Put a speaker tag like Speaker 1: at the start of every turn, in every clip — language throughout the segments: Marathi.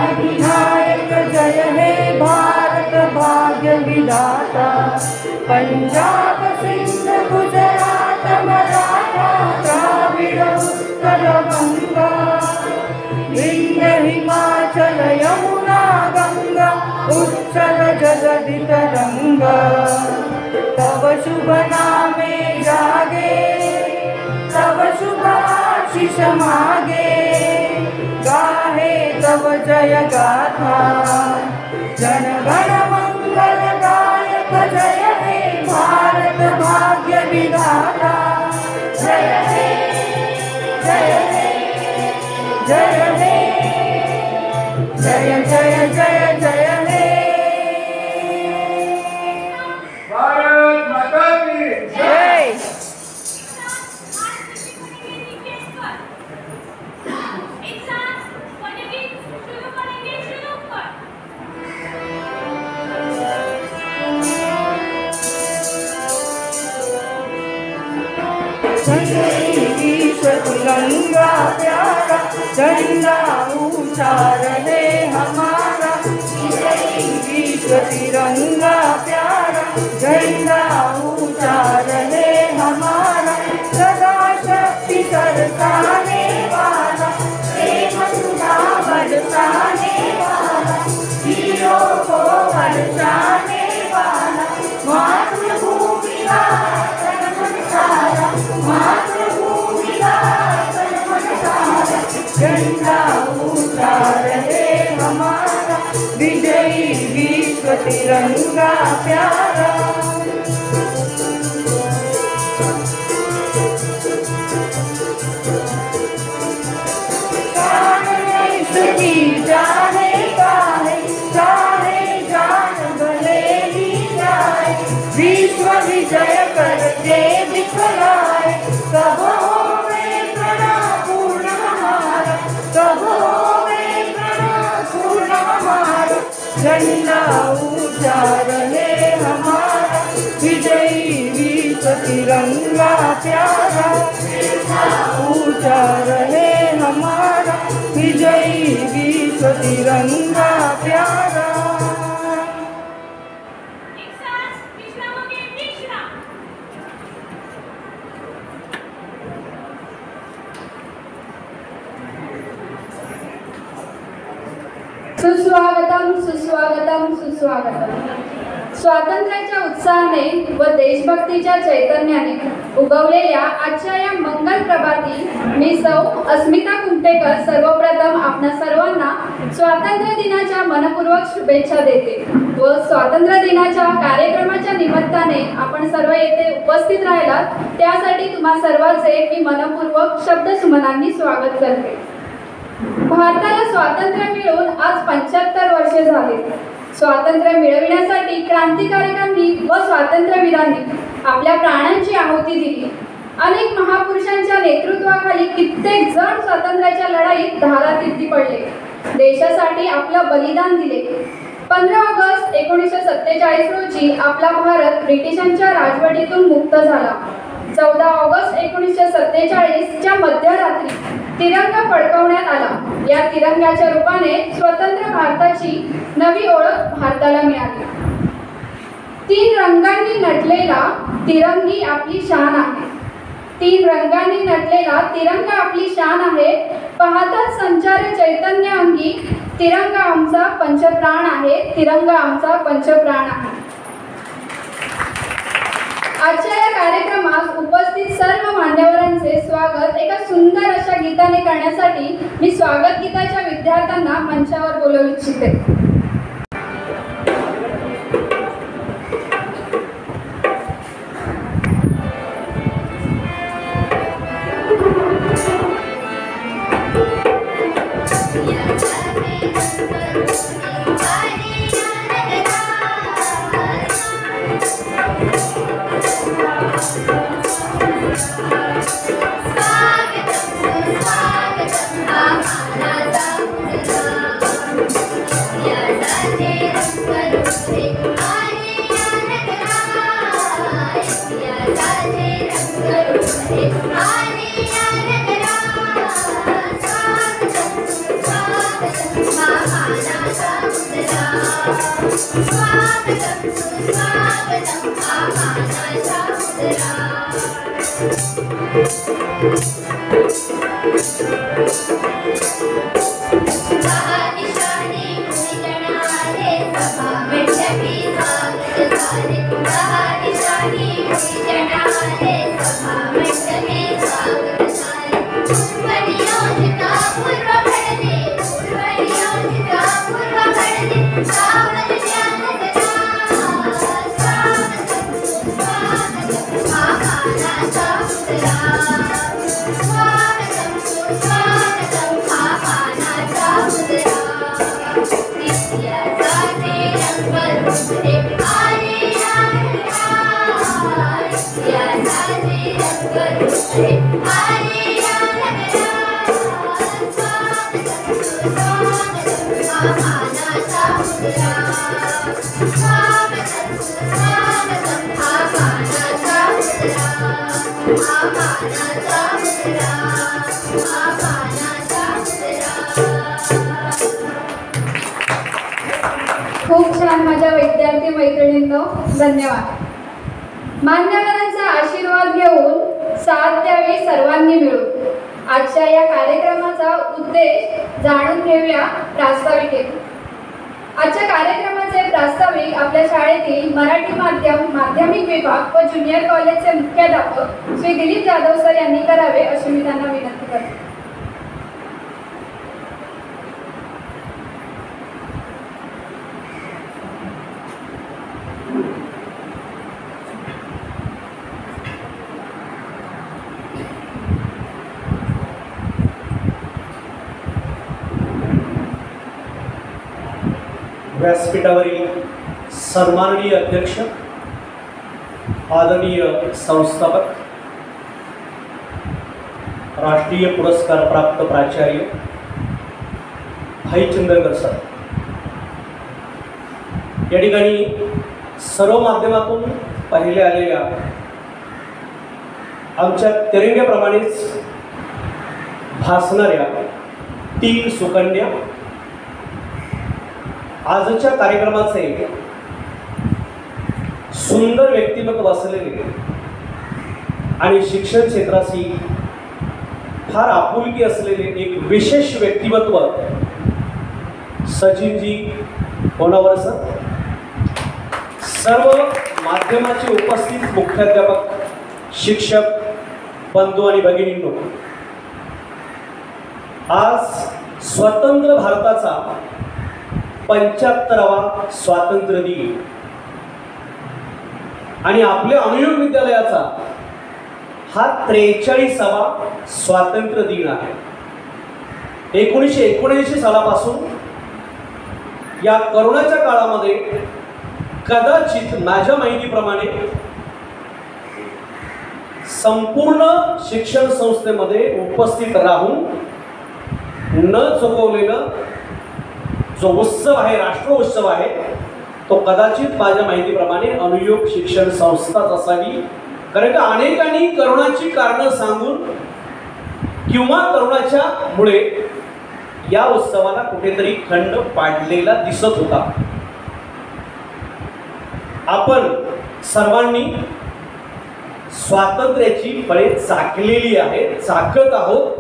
Speaker 1: अधिनायक जय हे भारत भाग्य विधाता, पंजाब सिंध गुजरात मराठा द्राविड़ उत्कल गंगा, विंध्य हिमाचल यमुना गंगा उच्चल जगति तरंगा। तब शुभ नामे जागे, तब शुभ आशीष मागे, गाहे तव जय गाथा, जन गण मंगल गायक जय हे भारत भाग्य विधाता। जय हे जय हे जय हे जय जय जय जय हे।
Speaker 2: भारत माता की
Speaker 1: जय। विश्व तिरंगा प्यारा, झंडा ऊंचा रहे हमारा। विश्व तिरंगा प्यारा, झंडा ऊंचा रहे हमारा। सदा शक्ति बरसाने वाला, प्रेम सुधा बरसाने वाला, वीरों को बरसाने वाला। मातृभूमि का तन मन सारा, मातृभूमि का तन मन सारा। झंडा ऊंचा रहे हमारा, विजयी विश्व तिरंगा प्यारा। इसकी जाने काहे, चाहे जान भले ही जाए, विश्व विजय करके दिखलाए। कहो में प्रणाम पूर्ण हमारा, कहो में प्रणाम पूर्ण हमारा। झंडा ऊंचा रहे हमारा, विजयी विश्व तिरंगा प्यारा। ऊंचा रहे हमारा, विजयी विश्व तिरंगा प्यारा।
Speaker 3: सुस्वागतम सुस्वागतम सुस्वागतम। स्वातंत्र्याच्या उत्साहाने व देशभक्तीच्या चैतन्याने उगवलेल्या आजच्या या मंगल प्रभाती मी सौ अस्मिता कुमटेकर सर्वप्रथम आपणा सर्वांना स्वातंत्र्य दिनाच्या मनपूर्वक शुभेच्छा देते व स्वातंत्र्य दिनाच्या कार्यक्रमाच्या निमित्ताने आपण सर्व येथे उपस्थित राहिलात त्यासाठी तुम्हा सर्वांचे मी मनपूर्वक शब्दसुमनांनी स्वागत करते। भारताला स्वातंत्र्य मिळून आज 75 वर्षे झाली। स्वातंत्र्य मिळविण्यासाठी क्रांतिकारकांनी व स्वातंत्र्यवीरांनी आपल्या प्राणांची आहुती दिली। अनेक महापुरुषांच्या नेतृत्वाखाली कित्येक जण स्वातंत्र्याच्या लढाईत धारातीर्थी पडले, देशासाठी आपलं बलिदान दिले। 15 ऑगस्ट 1947 रोजी आपला भारत ब्रिटिशांच्या राजवटीतून मुक्त झाला। 14 ऑगस्ट 1947 च्या मध्यरात्री तिरंगा फडकवण्यात आला। या तिरंगाच्या रूपाने स्वतंत्र भारताची नवी ओळख भारताला मिळाली। 3 रंगांनी नटलेला तिरंगी आपली शान आहे। 3 रंगांनी नटलेला तिरंगा आपली शान आहे। पाहताच संचार चैतन्य अंगी, तिरंगा आमचा पंचप्राण आहे, तिरंगा आमचा पंचप्राण आहे। आजच्या या कार्यक्रमात उपस्थित सर्व मान्यवरांचे स्वागत एका सुंदर अशा गीताने करण्यासाठी मी स्वागत गीताच्या विद्यार्थ्यांना मंचावर बोलवू इच्छिते। खूप छान माझ्या विद्यार्थी मैत्रिणींनो, धन्यवाद. मान्यवरांचा आशीर्वाद घेऊन साथ द्यावी सर्वांनी मिळून. आजच्या या कार्यक्रमाचा उद्देश जाणून घेऊया प्रास्ताविकेतून. आजच्या कार्यक्रमाचे प्रास्ताविक आपल्या शाळेतील मराठी माध्यमिक विभाग व ज्युनियर कॉलेजचे मुख्याध्यापक श्री दिलीप जाधव सर यांनी करावे अशी मी त्यांना विनंती करते.
Speaker 4: व्यासपीठावरील सन्माननीय अध्यक्ष, आदरणीय संस्थापक, राष्ट्रीय पुरस्कार प्राप्त प्राचार्य भाई चंद्रकर सर, या ठिकाणी सर्व माध्यमातून पाहिले आलेल्या आमच्या तिरंग्याप्रमाणेच भासणाऱ्या 3 सुकन्या आजच्या कार्यक्रमाचे सुंदर व्यक्तिमत्व असलेले आणि शिक्षण क्षेत्राशी फार आपुलकी असलेले एक विशेष व्यक्तिमत्व सचिनजी होनावर सर, सर्व माध्यमाचे उपस्थित मुख्याध्यापक, शिक्षक बंधू आणि भगिनींनो, आज स्वतंत्र भारताचा 75वा स्वातंत्र्य दिन आणि आपल्या अनुयोग विद्यालयाचा हा 43वा स्वातंत्र्य दिन आहे. 1979 सालापासून या करोनाच्या काळामध्ये कदाचित माझ्या माहितीप्रमाणे संपूर्ण शिक्षण संस्थेमध्ये उपस्थित राहून न चुकवलेलं जो उत्सव आहे, राष्ट्र उत्सव आहे, तो कदाचित माझ्या माहितीप्रमाणे अनुयोग शिक्षण संस्थाच असावी. कारण का अनेकांनी करोनाची कारणं सांगून किंवा करोनाच्या मुळे या उत्सवाला कुठेतरी खंड पाडलेला दिसत होता. आपण सर्वांनी स्वातंत्र्याची फळे चाखलेली आहेत, चाखत आहोत.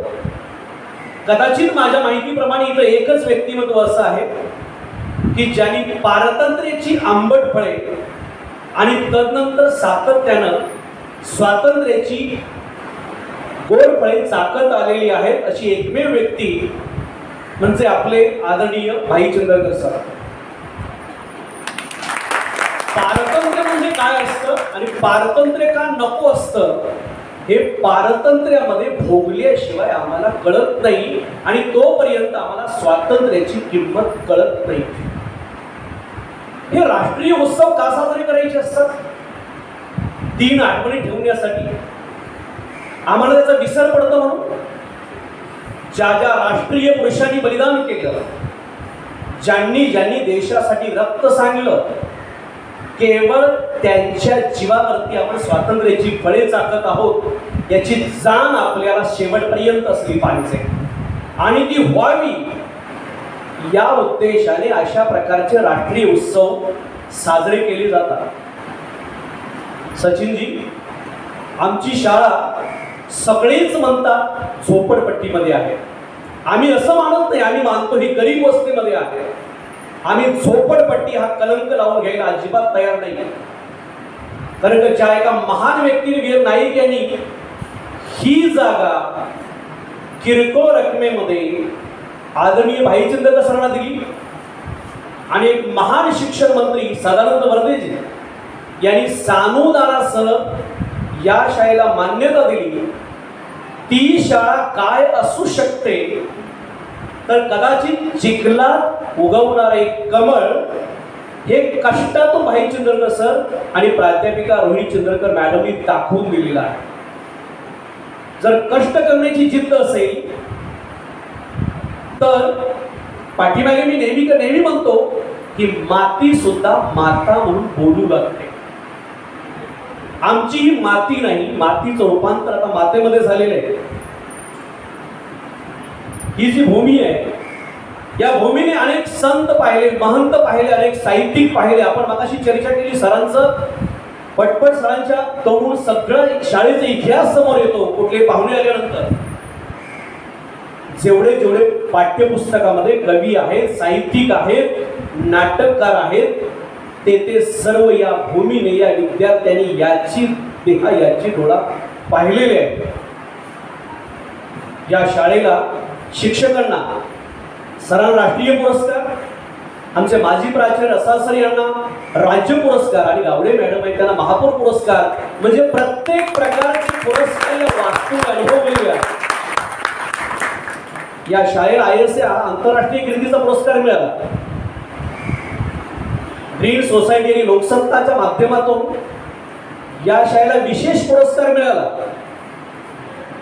Speaker 4: कदाचित माझ्या माहितीप्रमाणे इथं एकच व्यक्तिमत्व असं आहे की ज्यांनी पारतंत्र्याची आंबट फळे आणि तदनंतर सातत्यानं स्वातंत्र्याची गोड फळे चाकत आलेली आहेत. अशी एकमेव व्यक्ती म्हणजे आपले आदरणीय भाई चंद्रकर सर. पारतंत्र्य म्हणजे काय असतं आणि पारतंत्र्य का नको असतं हे पारतंत्र्यामध्ये भोगल्याशिवाय आम्हाला कळत नाही आणि तोपर्यंत आम्हाला स्वातंत्र्याची किंमत कळत नाही. हे राष्ट्रीय उत्सव का साजरे करायचे असतात? 3 आठवणी ठेवण्यासाठी. आम्हाला त्याचा विसर पडतो म्हणून ज्या ज्या राष्ट्रीय पुरुषांनी बलिदान केलं, ज्यांनी ज्यांनी देशासाठी रक्त सांडलं, केवळ त्यांच्या जीवावरती आपण स्वातंत्र्याची फळे चाकत आहोत याची जाण आपल्याला शेवटपर्यंत असली पाहिजे आणि ती व्हावी या उद्देशाने अशा प्रकारचे राष्ट्रीय उत्सव साजरे केले जातात. सचिनजी, आमची शाळा सगळेच म्हणतात झोपडपट्टीमध्ये आहे. आम्ही असं मानत नाही, आम्ही मानतो ही गरीब वस्तीमध्ये आहे. आम्ही झोपडपट्टी हा कलंक लावून घ्यायला अजिबात तयार नाही. कारण का ज्या एका महान व्यक्तीने वीर नाईक यांनी ही जागा किरकोळ रकमेमध्ये आदरणीय भाईचंद्र सरांना दिली आणि एक महान शिक्षण मंत्री सदानंद वर्देजी यांनी सानुदानासह या शाळेला मान्यता दिली. ती शाळा काय असू शकते तर कदाचित चिखलात उगवणारे कमळ हे कष्टातून भाई चंद्रकर सर आणि प्राध्यापिका रोहिणी चंद्रकर मॅडमनी दाखवून दिलेलं आहे. जर कष्ट करण्याची जिद्द असेल तर पाठीमागे मी नेहमी म्हणतो की माती सुद्धा माता म्हणून बोलू लागते. आमची ही माती नाही, मातीचं रूपांतर आता मातेमध्ये झालेलं आहे. ही जी भूमी आहे या भूमीने अनेक संत पाहिले, महंत पाहिले, अनेक साहित्यिक पाहिले. आपण मगाशी चर्चा केली सरांचं, पटपट सरांच्या तोंडून सगळं एक शाळेचा इतिहास समोर येतो. कुठले पाहुणे आल्यानंतर जेवढे जेवढे पाठ्यपुस्तकामध्ये कवी आहेत, साहित्यिक आहेत, नाटककार आहेत, ते सर्व या भूमीने, या विद्यार्थ्यांनी याची डोळा पाहिलेले आहे. या शाळेला शिक्षकांना सरांना राष्ट्रीय पुरस्कार, आमचे माजी प्राचार्य रसाळ सर यांना राज्य पुरस्कार आणि गावडे मॅडम आहेत त्यांना महापौर पुरस्कार. म्हणजे प्रत्येक प्रकारचे पुरस्कार या वास्तू अनुभवलेले आहेत. या शाळेला ISA आंतरराष्ट्रीय कीर्तीचा पुरस्कार मिळाला. ग्रीन सोसायटी आणि लोकसत्ताच्या माध्यमातून या शाळेला विशेष पुरस्कार मिळाला.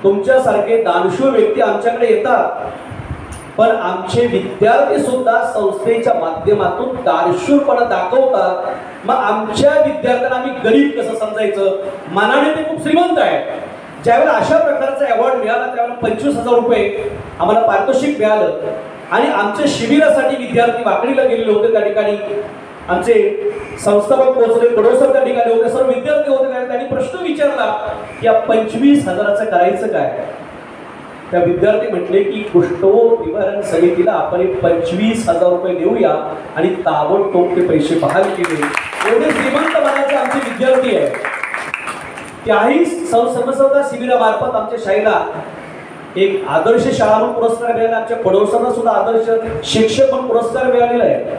Speaker 4: तुमच्यासारखे दानशूर व्यक्ती आमच्याकडे येतात, पण आमचे विद्यार्थी सुद्धा संस्थेच्या माध्यमातून दानशूरपणा दाखवतात. मग आमच्या विद्यार्थ्यांना आम्ही गरीब कसं समजायचं? मनाने ते खूप श्रीमंत आहे. ज्यावेळेला अशा प्रकारचा अवॉर्ड मिळाला त्यावेळेला 25,000 रुपये आम्हाला पारितोषिक मिळालं आणि आमच्या शिबिरासाठी विद्यार्थी वाकडीला गेलेले होते. त्या ठिकाणी आमचे संस्थापक पोहोचले, कडोसर त्या ठिकाणी होते, सर्व विद्यार्थी होते. त्यांनी प्रश्न विचारला की या 25,000चं करायचं काय? त्या विद्यार्थी म्हटले की कुष्ठरोग निवारण समितीला आपण 25,000 रुपये देऊया आणि ताबडतोब ते पैसे बहाल केले. एवढे श्रीमंत मनाचे आमचे विद्यार्थी आहेत. त्याही समसंस्था शिबिरामार्फत आमच्या शाळेला एक आदर्श शाळा म्हणून पुरस्कार मिळाला. आमच्या पडोसरांना सुद्धा आदर्श शिक्षक म्हणून पुरस्कार मिळालेला आहे.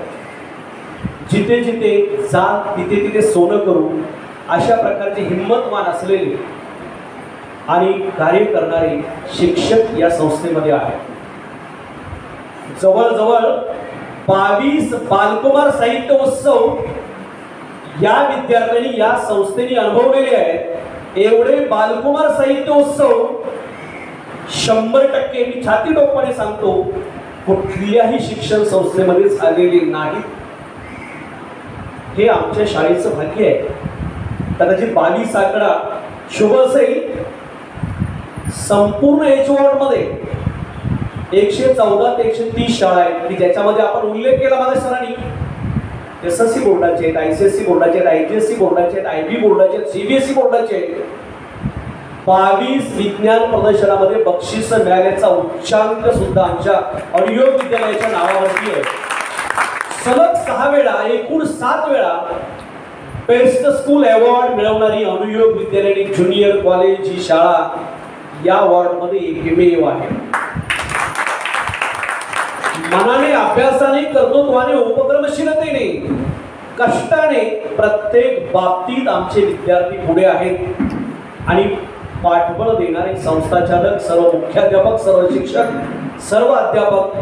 Speaker 4: जिथे जिथे जा तिथे तिथे सोनं करू अशा प्रकारचे हिंमतवान असलेले आणि कार्य करणारे शिक्षक या संस्थेमध्ये आहेत. जवळजवळ 22 बालकुमार साहित्य उत्सव या विद्यार्थ्यांनी या संस्थेने अनुभवलेले आहेत. एवढे बालकुमार साहित्य उत्सव 100% मी छाती टोकपणे सांगतो कुठल्याही शिक्षण संस्थेमध्ये झालेले नाही. हे आमच्या शाळेचं भाग्य आहे. कदाचित 22 आकडा शुभ असेल. संपूर्ण एचओआरमध्ये 114 ते 130 शाळा आहेत की ज्याच्यामध्ये आपण उल्लेख केला माझ्या सरांनी. SSC बोर्डाचे आहेत, ICSE बोर्डाचे आहेत, IGSE बोर्डाचे आहेत, IB बोर्डाचे आहेत, CBSE बोर्डाचे आहेत. 22 विज्ञान प्रदर्शनामध्ये बक्षीस मिळाल्याचा उच्चांक सुद्धा आमच्या अनुयोग विद्यालयाच्या नावावरती आहे. सलग 6 वेळा, एकूण 7 वेळा बेस्ट स्कूल अवॉर्ड मिळवणारी अनुयोग विद्यालय ज्युनियर कॉलेज ही शाळा या वॉर्डमध्ये एकमेव आहे. मनाने, अभ्यासाने, कर्तृत्वाने, उपक्रमशीलतेने, कष्टाने प्रत्येक बाबतीत आमचे विद्यार्थी पुढे आहेत आणि पाठबळ देणारे संस्थाचालक, सर्व मुख्याध्यापक, सर्व शिक्षक, सर्व अध्यापक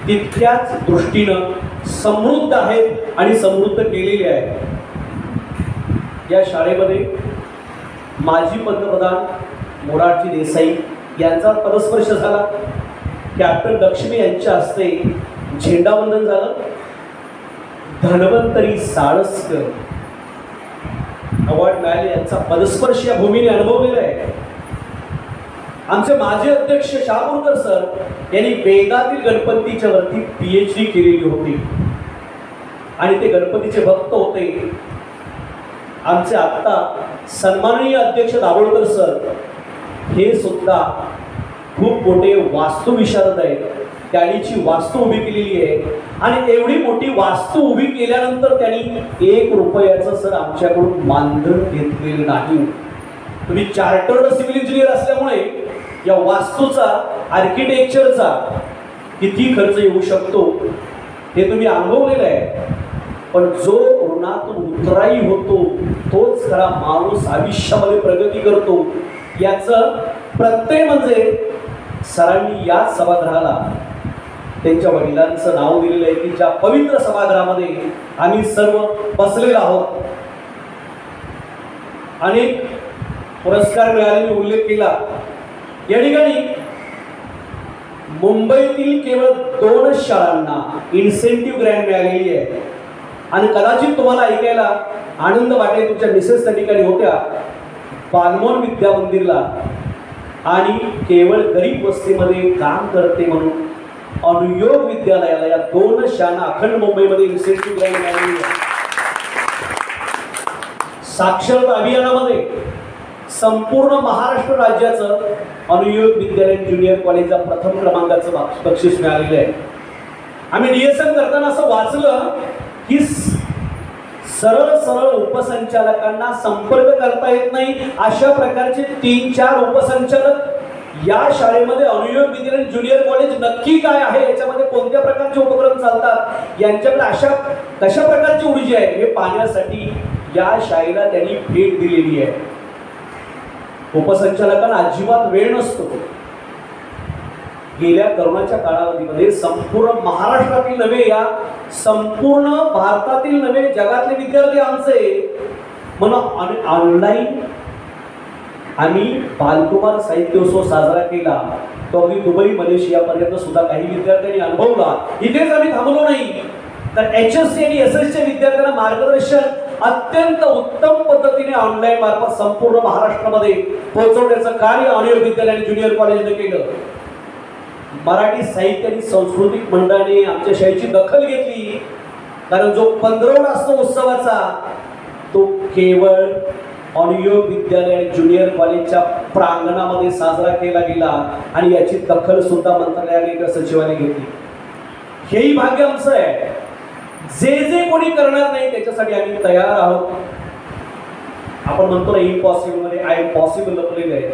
Speaker 4: तितक्याच दृष्टीनं समृद्ध आहेत आणि समृद्ध केलेले आहेत. या शाळेमध्ये माजी पंतप्रधान मोरारजी देसाई यांचा पदस्पर्श झाला. कॅप्टन लक्ष्मी यांच्या हस्ते झेंडावंदन झालं. धन्वंतरी साळसकर अवॉर्ड मिळाले, यांचा पदस्पर्श या भूमीने अनुभवलेला आहे. आमचे माजी अध्यक्ष शहापूरकर सर यांनी वेदातील गणपतीच्या वरती PhD केलेली होती आणि ते गणपतीचे भक्त होते. आमचे आत्ता सन्माननीय अध्यक्ष दाभोळकर सर हे सुद्धा खूप मोठे वास्तुविशारद आहेत. त्यांनीची वास्तू उभी केलेली आहे आणि एवढी मोठी वास्तू उभी केल्यानंतर त्यांनी 1 रुपयाचं सर आमच्याकडून मानधन घेतलेलं नाही. तुम्ही चार्टर्ड सिव्हिल इंजिनियर असल्यामुळे या वास्तूचा आर्किटेक्चरचा किती खर्च येऊ शकतो हे तुम्ही अनुभवलेलं आहे. पण जो ऋणातून उतराई होतो तोच खरा माणूस आयुष्यामध्ये प्रगती करतो. याचं प्रत्यय म्हणजे सरांनी या सभागृहाला त्यांच्या वडिलांचं नाव दिलेलं आहे की ज्या पवित्र सभागृहामध्ये आम्ही सर्व बसलेलो आहोत. अनेक पुरस्कार मिळाले, मी उल्लेख केला. या ठिकाणी मुंबईतील केवळ 2 शाळांना इन्सेंटिव्ह ग्रँट मिळालेली आहे आणि कदाचित तुम्हाला ऐकायला आनंद वाटेल, तुमच्या मिसेस त्या ठिकाणी होत्या. बालमोहन विद्या मंदिरला आणि केवळ गरीब वस्तीमध्ये काम करते म्हणून अनुयोग विद्यालयाला या 2 शाळांना अखंड मुंबईमध्ये इन्सेंटिव्ह ग्रँट मिळालेली आहे. साक्षरता अभियानामध्ये संपूर्ण महाराष्ट्र राज्याचं अनुयोग विद्यालय ज्युनियर कॉलेजला प्रथम क्रमांकाचं बक्षीस मिळालेलं आहे. आम्ही DSM करताना असं वाचलं की सरळ सरळ उपसंचालकांना संपर्क करता येत नाही अशा प्रकारचे 3-4 उपसंचालक या शाळेमध्ये अनुयोग विद्यालय ज्युनियर कॉलेज नक्की काय आहे, याच्यामध्ये कोणत्या प्रकारचे उपक्रम चालतात, यांच्याकडे अशा कशा प्रकारची ऊर्जा आहे हे पाहण्यासाठी या शाळेला त्यांनी भेट दिलेली आहे. उपसंचालकांना अजिबात वेळ नसतो. गेल्या करोनाच्या कालावधीमध्ये संपूर्ण महाराष्ट्रातील नव्हे, या संपूर्ण भारतातील नव्हे, जगातले विद्यार्थी आमचे म्हणून ऑनलाईन आम्ही बालकुमार साहित्योत्सव साजरा केला. तो अगदी दुबई मलेशियापर्यंत सुद्धा काही विद्यार्थ्यांनी अनुभवला. इथेच आम्ही थांबलो नाही तर HSC आणि SSC विद्यार्थ्यांना मार्गदर्शन अत्यंत उत्तम पद्धतीने ऑनलाईन मार्फत संपूर्ण महाराष्ट्रामध्ये पोहोचवण्याचं कार्य अनुयोग विद्यालय आणि ज्युनियर कॉलेजने केलं. मराठी साहित्य आणि सांस्कृतिक मंडळाने आमच्या शाळेची दखल घेतली, कारण जो 15 असतो उत्सवाचा तो केवळ अनुयोग विद्यालय आणि ज्युनियर कॉलेजच्या प्रांगणामध्ये साजरा केला गेला आणि याची दखल सुद्धा मंत्रालयाने एका सचिवाने घेतली. हेही भाग्य आमचं आहे. जे जे कोणी करणार नाही त्याच्यासाठी आम्ही तयार आहोत. आपण म्हणतो ना इम्पॉसिबल मध्ये आय एम पॉसिबल लपलेलं आहे,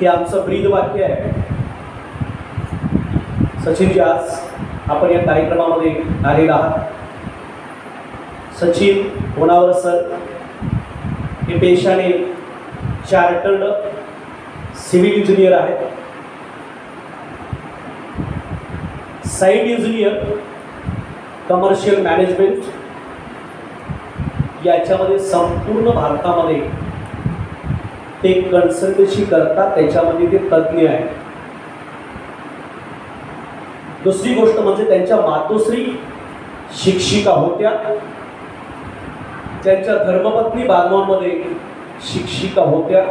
Speaker 4: हे आमचं ब्रीद वाक्य आहे. सचिनजी, आज आपण या कार्यक्रमामध्ये आलेला आहात. सचिन होनावर सर हे पेशाने चार्टर्ड सिव्हिल इंजिनियर आहेत, साइट इंजिनियर, कमर्शियल मॅनेजमेंट याच्यामध्ये संपूर्ण भारतामध्ये ते कन्सल्टन्सी करतात, त्याच्यामध्ये ते तज्ज्ञ आहेत. दुसरी गोष्ट म्हणजे त्यांच्या मातोश्री शिक्षिका होत्या, त्यांच्या धर्मपत्नी बालमोहनमध्ये शिक्षिका होत्या.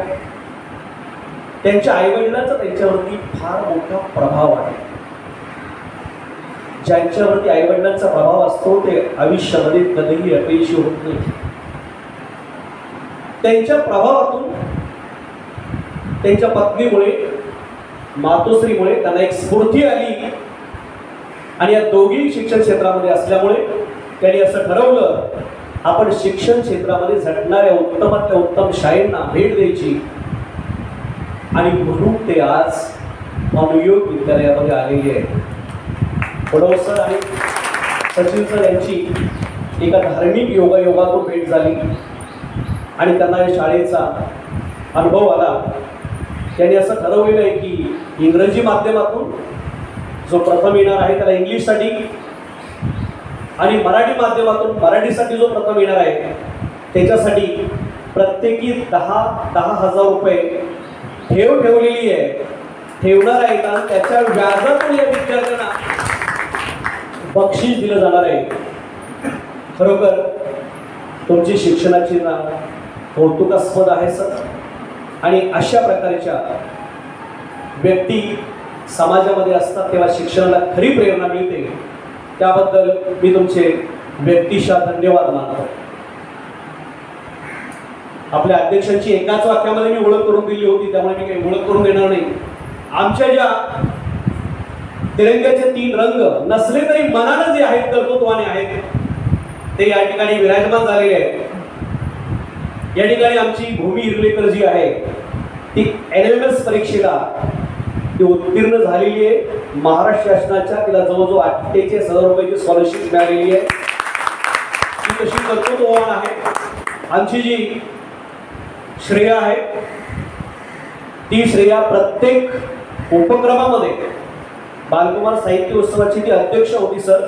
Speaker 4: त्यांच्या आईवडिलांचा त्यांच्यावरती फार मोठा प्रभाव आहे. ज्यांच्यावरती आईवडिलांचा प्रभाव असतो ते आयुष्यामध्ये कधीही अपयशी होत नाही. त्यांच्या प्रभावातून त्यांच्या पत्नीमुळे, मातोश्रीमुळे त्यांना एक स्फूर्ती आली आणि या दोघी शिक्षण क्षेत्रामध्ये असल्यामुळे त्यांनी असं ठरवलं आपण शिक्षण क्षेत्रामध्ये झटणाऱ्या उत्तमातल्या उत्तम शाळेंना भेट द्यायची. आणि म्हणून ते आज अनुयोग विद्यालयामध्ये आलेले आहे. वडव सर आणि सचिन सर यांची एका धार्मिक योगायोगातून भेट झाली आणि त्यांना या शाळेचा अनुभव आला. त्यांनी असं ठरवलेलं आहे की इंग्रजी माध्यमातून जो प्रथम येणार आहे त्याला इंग्लिशसाठी आणि मराठी माध्यमातून मराठीसाठी जो प्रथम येणार आहे त्याच्यासाठी प्रत्येकी 10,000 रुपये ठेव ठेवलेली आहे, ठेवणार आहेत आणि त्याच्या व्याजातून या विद्यार्थ्यांना बक्षीस दिलं जाणार आहे. खरोखर तुमची शिक्षणाची ना कौतुकास्पद आहे सर. आणि अशा प्रकारच्या व्यक्ती समाजामध्ये असतात तेव्हा शिक्षणाला खरी प्रेरणा मिळते. त्याबद्दल मी तुमचे व्यक्तिशः धन्यवाद मानतो. आपल्या अध्यक्षांची एकाच वाक्यामध्ये मी ओळख करून दिली होती, त्यामुळे मी काही ओळख करून देणार नाही. आमच्या ज्या तिरंग्याचे 3 रंग नसले तरी मनानं जे आहेत कर्तृत्वाने आहेत ते या ठिकाणी विराजमान झालेले आहेत. या ठिकाणी आमची भूमी इर्लेकर जी आहे ती NMS परीक्षेला ती उत्तीर्ण झालेली आहे. महाराष्ट्र शासनाच्या तिला जवळजवळ 48,000 रुपयाची स्कॉलरशिप मिळालेली आहे. ती तशी कर्तृत्ववान आहे. आमची जी श्रेया आहे ती श्रेया प्रत्येक उपक्रमामध्ये बालकुमार साहित्य उत्सवाची ती अध्यक्ष होती सर.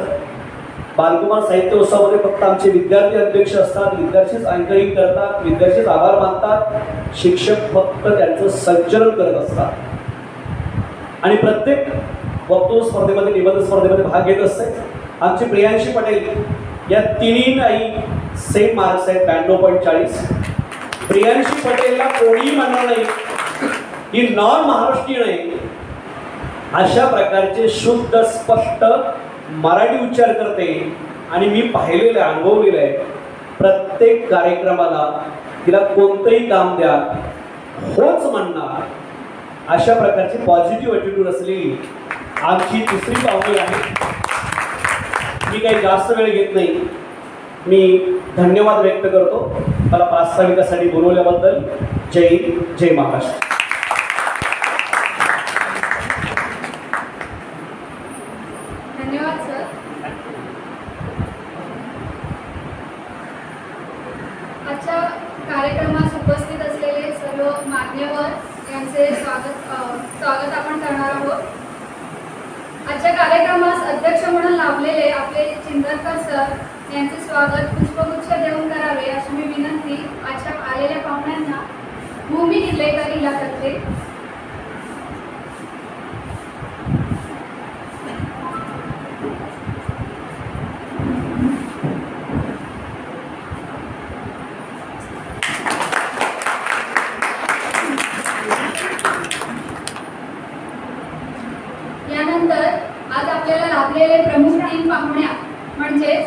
Speaker 4: बालकुमार साहित्य उत्सवामध्ये फक्त आमचे विद्यार्थी अध्यक्ष असतात, विद्यार्थीच अँकरिंग करतात, विद्यार्थीच आभार मानतात, शिक्षक फक्त त्यांचं संचलन करत असतात. आणि प्रत्येक वक्तृत्व स्पर्धेमध्ये निबंध स्पर्धेमध्ये भाग घेत असते. आमची प्रियांशी पटेल या तिन्ही सेम मार्क्स आहेत 92.40. प्रियांशी पटेलला कोणीही म्हणणार नाही ही नॉन महाराष्ट्रीयन आहे. अशा प्रकारचे शुद्ध स्पष्ट मराठी उच्चार करते. आणि मी पाहिलेलं आहे, अनुभवलेलं आहे. प्रत्येक कार्यक्रमाला तिला कोणतंही काम द्या होच म्हणणार, अशा प्रकारची पॉझिटिव्ह ॲटिट्यूड असलेली आमची दुसरी पाहुणी आहे. मी काही जास्त वेळ घेत नाही. मी धन्यवाद व्यक्त करतो मला प्रास्ताविकासाठी बोलवल्याबद्दल. जय हिंद, जय महाराष्ट्र.
Speaker 3: धन्यवाद सर. आजच्या कार्यक्रमास उपस्थित असलेले सर्व मान्यवर यांचे स्वागत आपण करणार आहोत. आजच्या कार्यक्रमास अध्यक्ष म्हणून लाभलेले आपले चिंदरकर सर यांचे स्वागत पुष्पगुच्छ देऊन करावे अशी मी विनंती आजच्या आलेल्या पाहुण्यांना भूमी इर्लेकर हिला करते. यानंतर आज आपल्याला लाभलेले प्रमुख 3 पाहुण्या म्हणजेच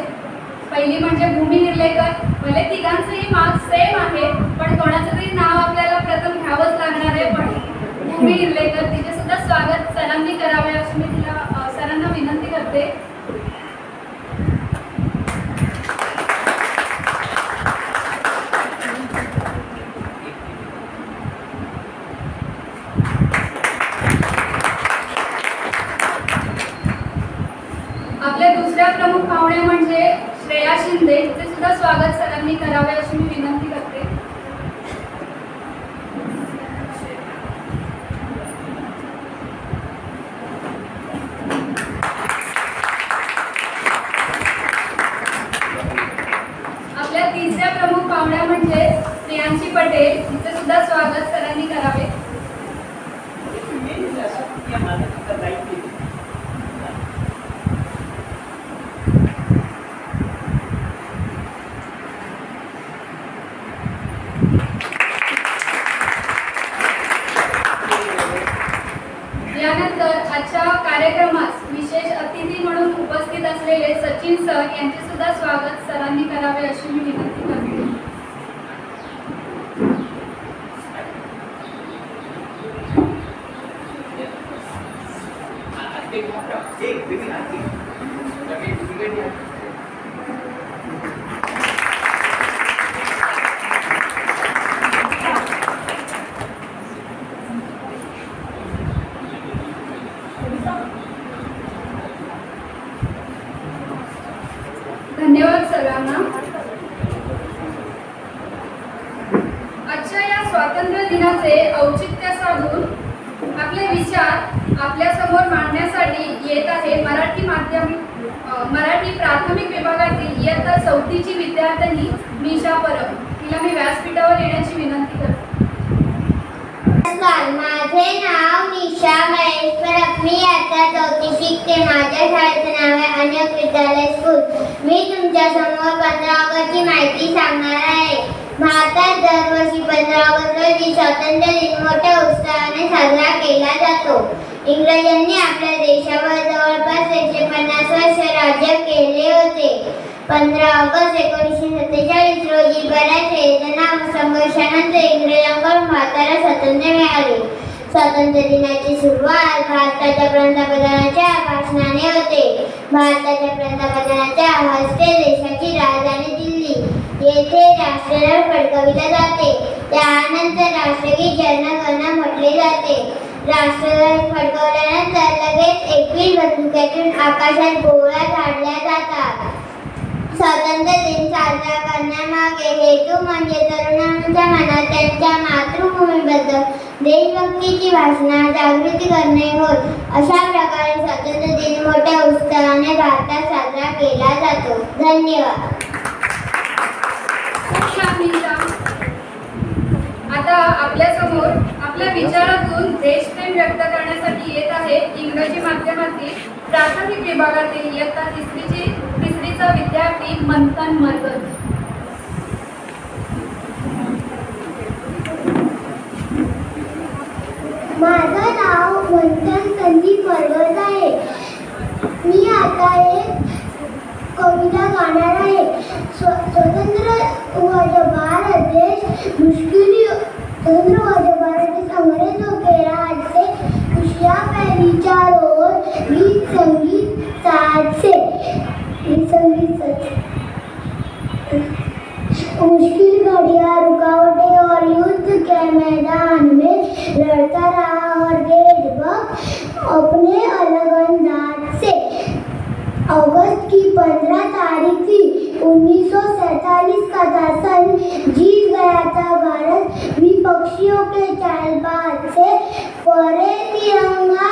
Speaker 3: पहिली म्हणजे भूमी इर्लेकर. भले तिघांचेही मार्क्स सेम आहे पण कोणाचं तरी नाव आपल्याला प्रथम घ्यावंच लागणार आहे. पण भूमी इर्लेकर तिचे सुद्धा स्वागत सरांनी करावे अशी मी तिला सरांना विनंती करते. आपल्या दुसऱ्या प्रमुख पाहुण्या म्हणजे श्रेया शिंदे. तिचे सुद्धा स्वागत सरांनी करावे अशी मी विनंती करते. आपल्या तिसऱ्या प्रमुख पाहुण्या म्हणजे प्रियांशी पटेल. तिचे सुद्धा स्वागत सरांनी करावे. यानंतर आजच्या कार्यक्रमास विशेष अतिथी म्हणून उपस्थित असलेले सचिन सर यांचे सुद्धा स्वागत सरांनी करावे अशी मी विनंती करते. धन्यवाद सरांना. आजच्या या स्वातंत्र्य दिनाचे औचित्य साधून आपले विचार आपल्या समोर मांडण्यासाठी येत आहे मराठी प्राथमिक विभागातील इयत्ता 4थीची विद्यार्थिनी मीशा परब. तिला मी व्यासपीठावर येण्याची विनंती करते.
Speaker 5: नमस्कार, माझे नाव निशा महेश परब. मी आता 4थी शिकते. माझ्या शाळेचे नाव आहे अनक विद्यालय स्कूल. मी तुमच्या समोर 15 ऑगस्टची माहिती सांगणार आहे. भारतात दरवर्षी 15 ऑगस्ट रोजी स्वातंत्र्य दिन मोठ्या उत्साहाने साजरा केला जातो. इंग्रजांनी आपल्या देशावर जवळपास 150 वर्ष राज्य केले होते. 15 ऑगस्ट 1947 रोजी बऱ्याच वेदना व संघर्षानंतर इंग्रजांकडून भारताला स्वातंत्र्य मिळाले. स्वातंत्र्य दिनाची सुरुवात भारताच्या पंतप्रधानांच्या भाषणाने होते. भारताच्या पंतप्रधानांच्या हस्ते देशाची राजधानी दिल्ली येथे राष्ट्रध्वज फडकविला जाते. त्यानंतर राष्ट्रगीत जनगण म्हटले जाते. राष्ट्रध्वज फडकवल्यानंतर लगेच 21 बंदुक्यातून आकाशात गोळ्या झाडल्या जातात. स्वातंत्र्य दिन साजरा करण्यामागे हेतू म्हणजे तरुणांच्या मनात त्यांच्या मातृभूमीबद्दल देशभक्तीची भावना जागृती करणे होय. अशा प्रकारे स्वातंत्र्य दिन मोठ्या उत्साहाने भारतात साजरा केला जातो. धन्यवाद.
Speaker 3: आता आपल्या समोर आपल्या विचारातून देशप्रेम व्यक्त करण्यासाठी येत आहे इंग्रजी माध्यमातील प्राथमिक विभागातील इयत्ता तिसरीचा विद्यार्थी मंथन मरगत.
Speaker 5: माझं नाव मंथन संदीप मरगत आहे. मी आता एक कविता गाणार आहे. स्वतंत्र हुआ भारत देश मुश्किल स्वतंत्र हुआ भारत देश अंग्रेजों के राज से खुशियाँ फैली चारों ओर. गीत संगीत साथ से मुश्किल घड़ियाँ रुकावटें और युद्ध के मैदान में लड़ता रहा और देशभक्त अपने अलग अंदाज से. अगस्त की 15 तारीख थी. 1947 का था सन. जीत गया था भारत विपक्षियों के चालबाज से. फहरे तिरंगा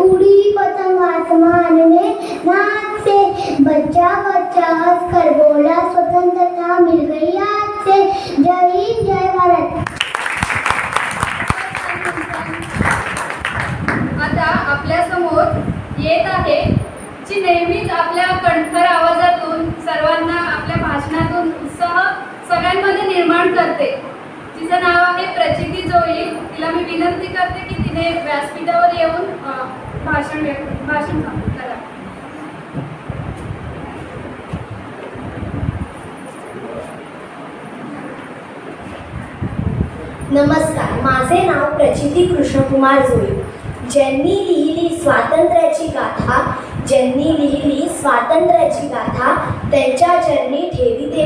Speaker 5: उड़ी पतंग आसमान में नाच से. बच्चा बच्चा हंस कर बोला स्वतंत्रता मिल गई आज से. जय हिंद जय भारत.
Speaker 3: आता आपल्या समोर येत आहे जी नेहमीच आपल्या कणखर आवाजातून सर्वांना आपल्या भाषणातून उत्साह सगळ्यांमध्ये निर्माण करते. तिचं नाव आहे प्रचिती जोई. तिला मी विनंती करते की तिने व्यासपीठावर येऊन भाषण करा.
Speaker 6: नमस्कार, माझे नाव प्रचिती कृष्णकुमार जोई. ज्यांनी लिहिली स्वातंत्र्याची गाथा त्यांच्या चरणी ठेविते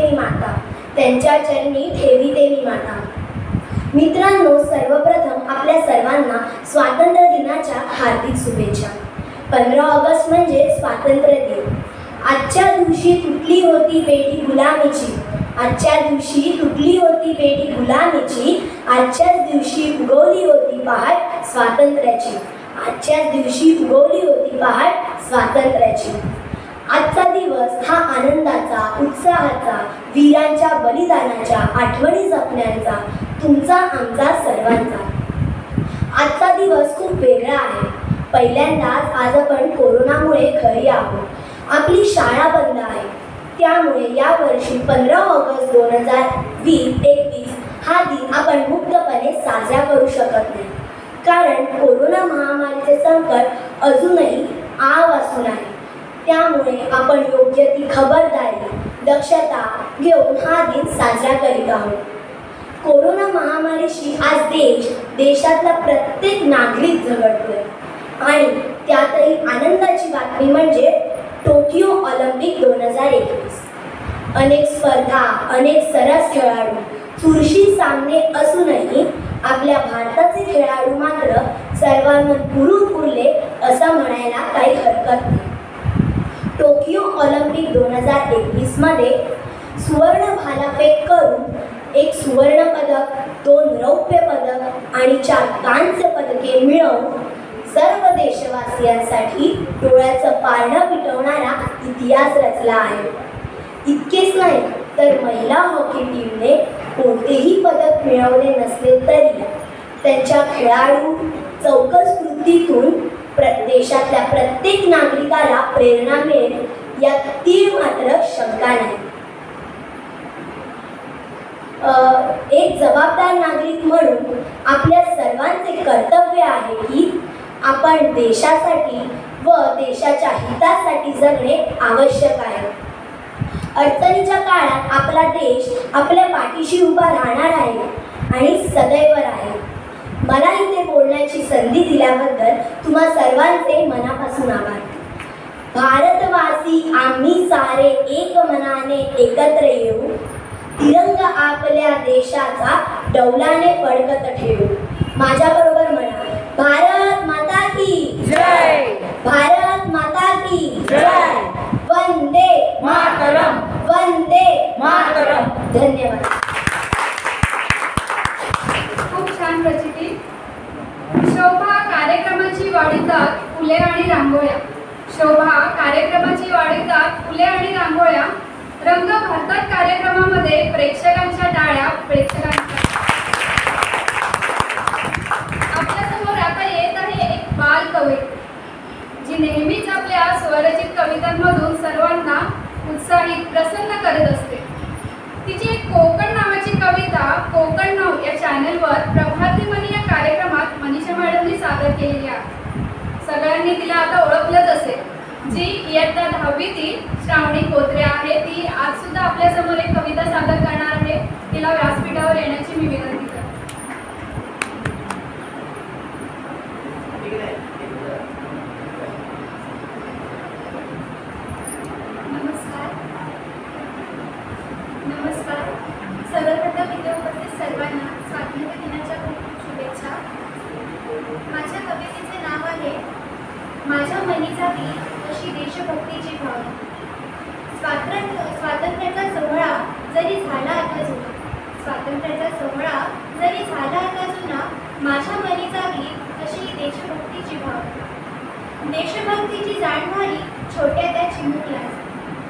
Speaker 6: मी माता. मित्रांनो, सर्वप्रथम आपल्या सर्वांना स्वातंत्र्य दिनाच्या हार्दिक शुभेच्छा. 15 ऑगस्ट म्हणजे स्वातंत्र्य दिन. आजच्या दिवशी तुटली होती बेडी गुलामीची. आजच्याच दिवशी उगवली होती पहाट स्वातंत्र्याची. आजचा दिवस हा आनंदाचा, उत्साहाचा, वीरांच्या बलिदानाच्या आठवणी जपण्याचा, तुमचा आमचा सर्वांचा. आजचा दिवस खूप वेगळा आहे. पहिल्यांदाच आज आपण कोरोनामुळे घरी आहोत. आपली शाळा बंद आहे. त्यामुळे यावर्षी 15 ऑगस्ट 2021 हा दिन आपण मुक्तपणे साजरा करू शकत नाही. कारण कोरोना महामारीचे संकट अजूनही आवासून आहे. त्यामुळे आपण योग्य ती खबरदारी, दक्षता घेऊन हा दिन साजरा करीत आहोत. कोरोना महामारीशी आज देशातला प्रत्येक नागरिक झगडतोय. आणि त्यातही आनंदाची बातमी म्हणजे टोकियो ऑलिम्पिक 2021. अनेक स्पर्धा, अनेक सरस खेळाडू, चुरशी सामने असूनही आपल्या भारताचे खेळाडू मात्र सर्वांमन पुरून उरले असं म्हणायला काही हरकत नाही. टोकियो ऑलिम्पिक 2021 मध्ये सुवर्ण भालाफेक करून 1 सुवर्ण पदक, 2 रौप्य पदक आणि 4 कांस्य पदके मिळवून सर्व देशवासियांसाठी डोळ्याचं पारणं पिटवणारा इतिहास रचला आहे. इतकेच नाही तर महिला हॉकी टीमने कोणतेही पदक मिळवले नसले तरी त्यांच्या खेळाडू चौकस कृतीतून देशातल्या प्रत्येक नागरिकाला प्रेरणा मिळेल यात तीळ मात्र शंका नाही. एक जबाबदार नागरिक म्हणून आपल्या सर्वांचे कर्तव्य आहे की आपण देशासाठी व देशाच्या हितासाठी जगणे आवश्यक आहे. अडचणीच्या काळात आपला देश आपल्या पाठीशी उभा राहणार आहे आणि सदैव राहील. मला इथे बोलण्याची संधी दिल्याबद्दल तुम्हा सर्वांचे मनापासून आभार. भारतवासी आम्ही सारे एक मनाने एकत्र येऊ, तिरंग आपल्या देशाचा डौलाने फडकत ठेवू. माझ्याबरोबर म्हणा, भारत माता की
Speaker 1: जय.
Speaker 6: भारत माता की
Speaker 1: जय.
Speaker 6: वंदे
Speaker 1: मातरम.
Speaker 6: वंदे
Speaker 1: मातरम.
Speaker 6: धन्यवाद.
Speaker 3: खूप छान प्रचिती. शोभा कार्यक्रमाची वाढीतात फुले आणि रांगोळ्या. शोभा कार्यक्रमाची वाढीतात फुले आणि रांगोळ्या. रंग भरतात कार्यक्रमामध्ये प्रेक्षकांच्या टाळ्या. आपल्यासमोर आता येत आहे एक बाल कवयित्री जी नेहमीच आपल्या स्वरचित कवितांमधून सर्वांना उत्साहित प्रसन्न करत असते. तिची एक कोकण नावाची कविता कोकण नाव या चॅनलवर प्रभातीमनी या कार्यक्रमात मनीषा मॅडमनी सादर केलेली आहे. सगळ्यांनी तिला आता ओळखलंच असेल. जी इयत्ता 10वीतील श्रावणी कोत्रे आहे. ती आज सुद्धा आपल्यासमोर एक कविता सादर करणार आहे. तिला व्यासपीठावर येण्याची मी विनंती करते.
Speaker 7: नमस्कार. सर्वप्रथम इथे उपस्थित सर्वांना स्वातंत्र्य दिनाच्या खूप शुभेच्छा. माझ्या कवितेचे नाव आहे माझ्या मनी जागी अशी देशभक्तीची भावना. स्वातंत्र्याचा सोहळा जरी झाला आता जुना, स्वातंत्र्याचा सोहळा जरी झाला आता जुना, माझ्या मनी जागी अशी देशभक्तीची भावना. देशभक्तीची जाण झाली छोट्या त्या चिमुकल्या.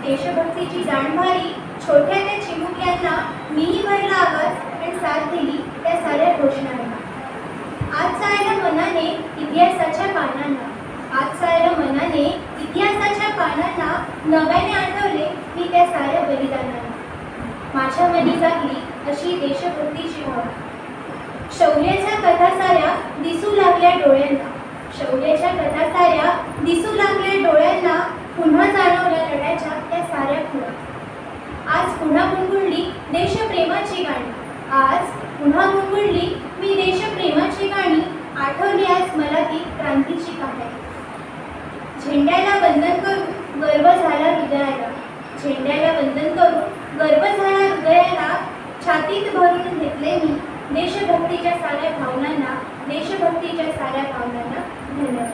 Speaker 7: देशभक्तीची जाण झाली छोट्या त्या चिमुकल्यांना. मीही भरला आवाज आणि साथ दिली त्या साऱ्या घोषणांना. आज जायला मनाने इतिहासाच्या पानांना. आज जायला मनाने इतिहासाच्या पानांना. नव्याने आठवले मी त्या साऱ्या बलिदानांना. माझ्या मनी जागली अशी देशभक्तीची भावना. शौर्याच्या कथा साऱ्या दिसू लागल्या डोळ्यांना. शौर्याच्या कथा साऱ्या दिसू लागल्या डोळ्यांना. पुन्हा जाणवल्या लढ्याच्या त्या साऱ्या खुणा. आज पुन्हा गुणगुणली देशप्रेमाची गाणी. आज पुन्हा गुणगुणली मी देशप्रेमाची गाणी. आठवली आज मला ती क्रांतीची कहाणी. झेंड्याला वंदन करून गर्व झाला हृदयाला. झेंड्याला वंदन करून गर्व झाला हृदयाला. छातीत भरून घेतले मी देशभक्तीच्या साऱ्या भावनांना. देशभक्तीच्या साऱ्या भावनांना. धन्यवाद.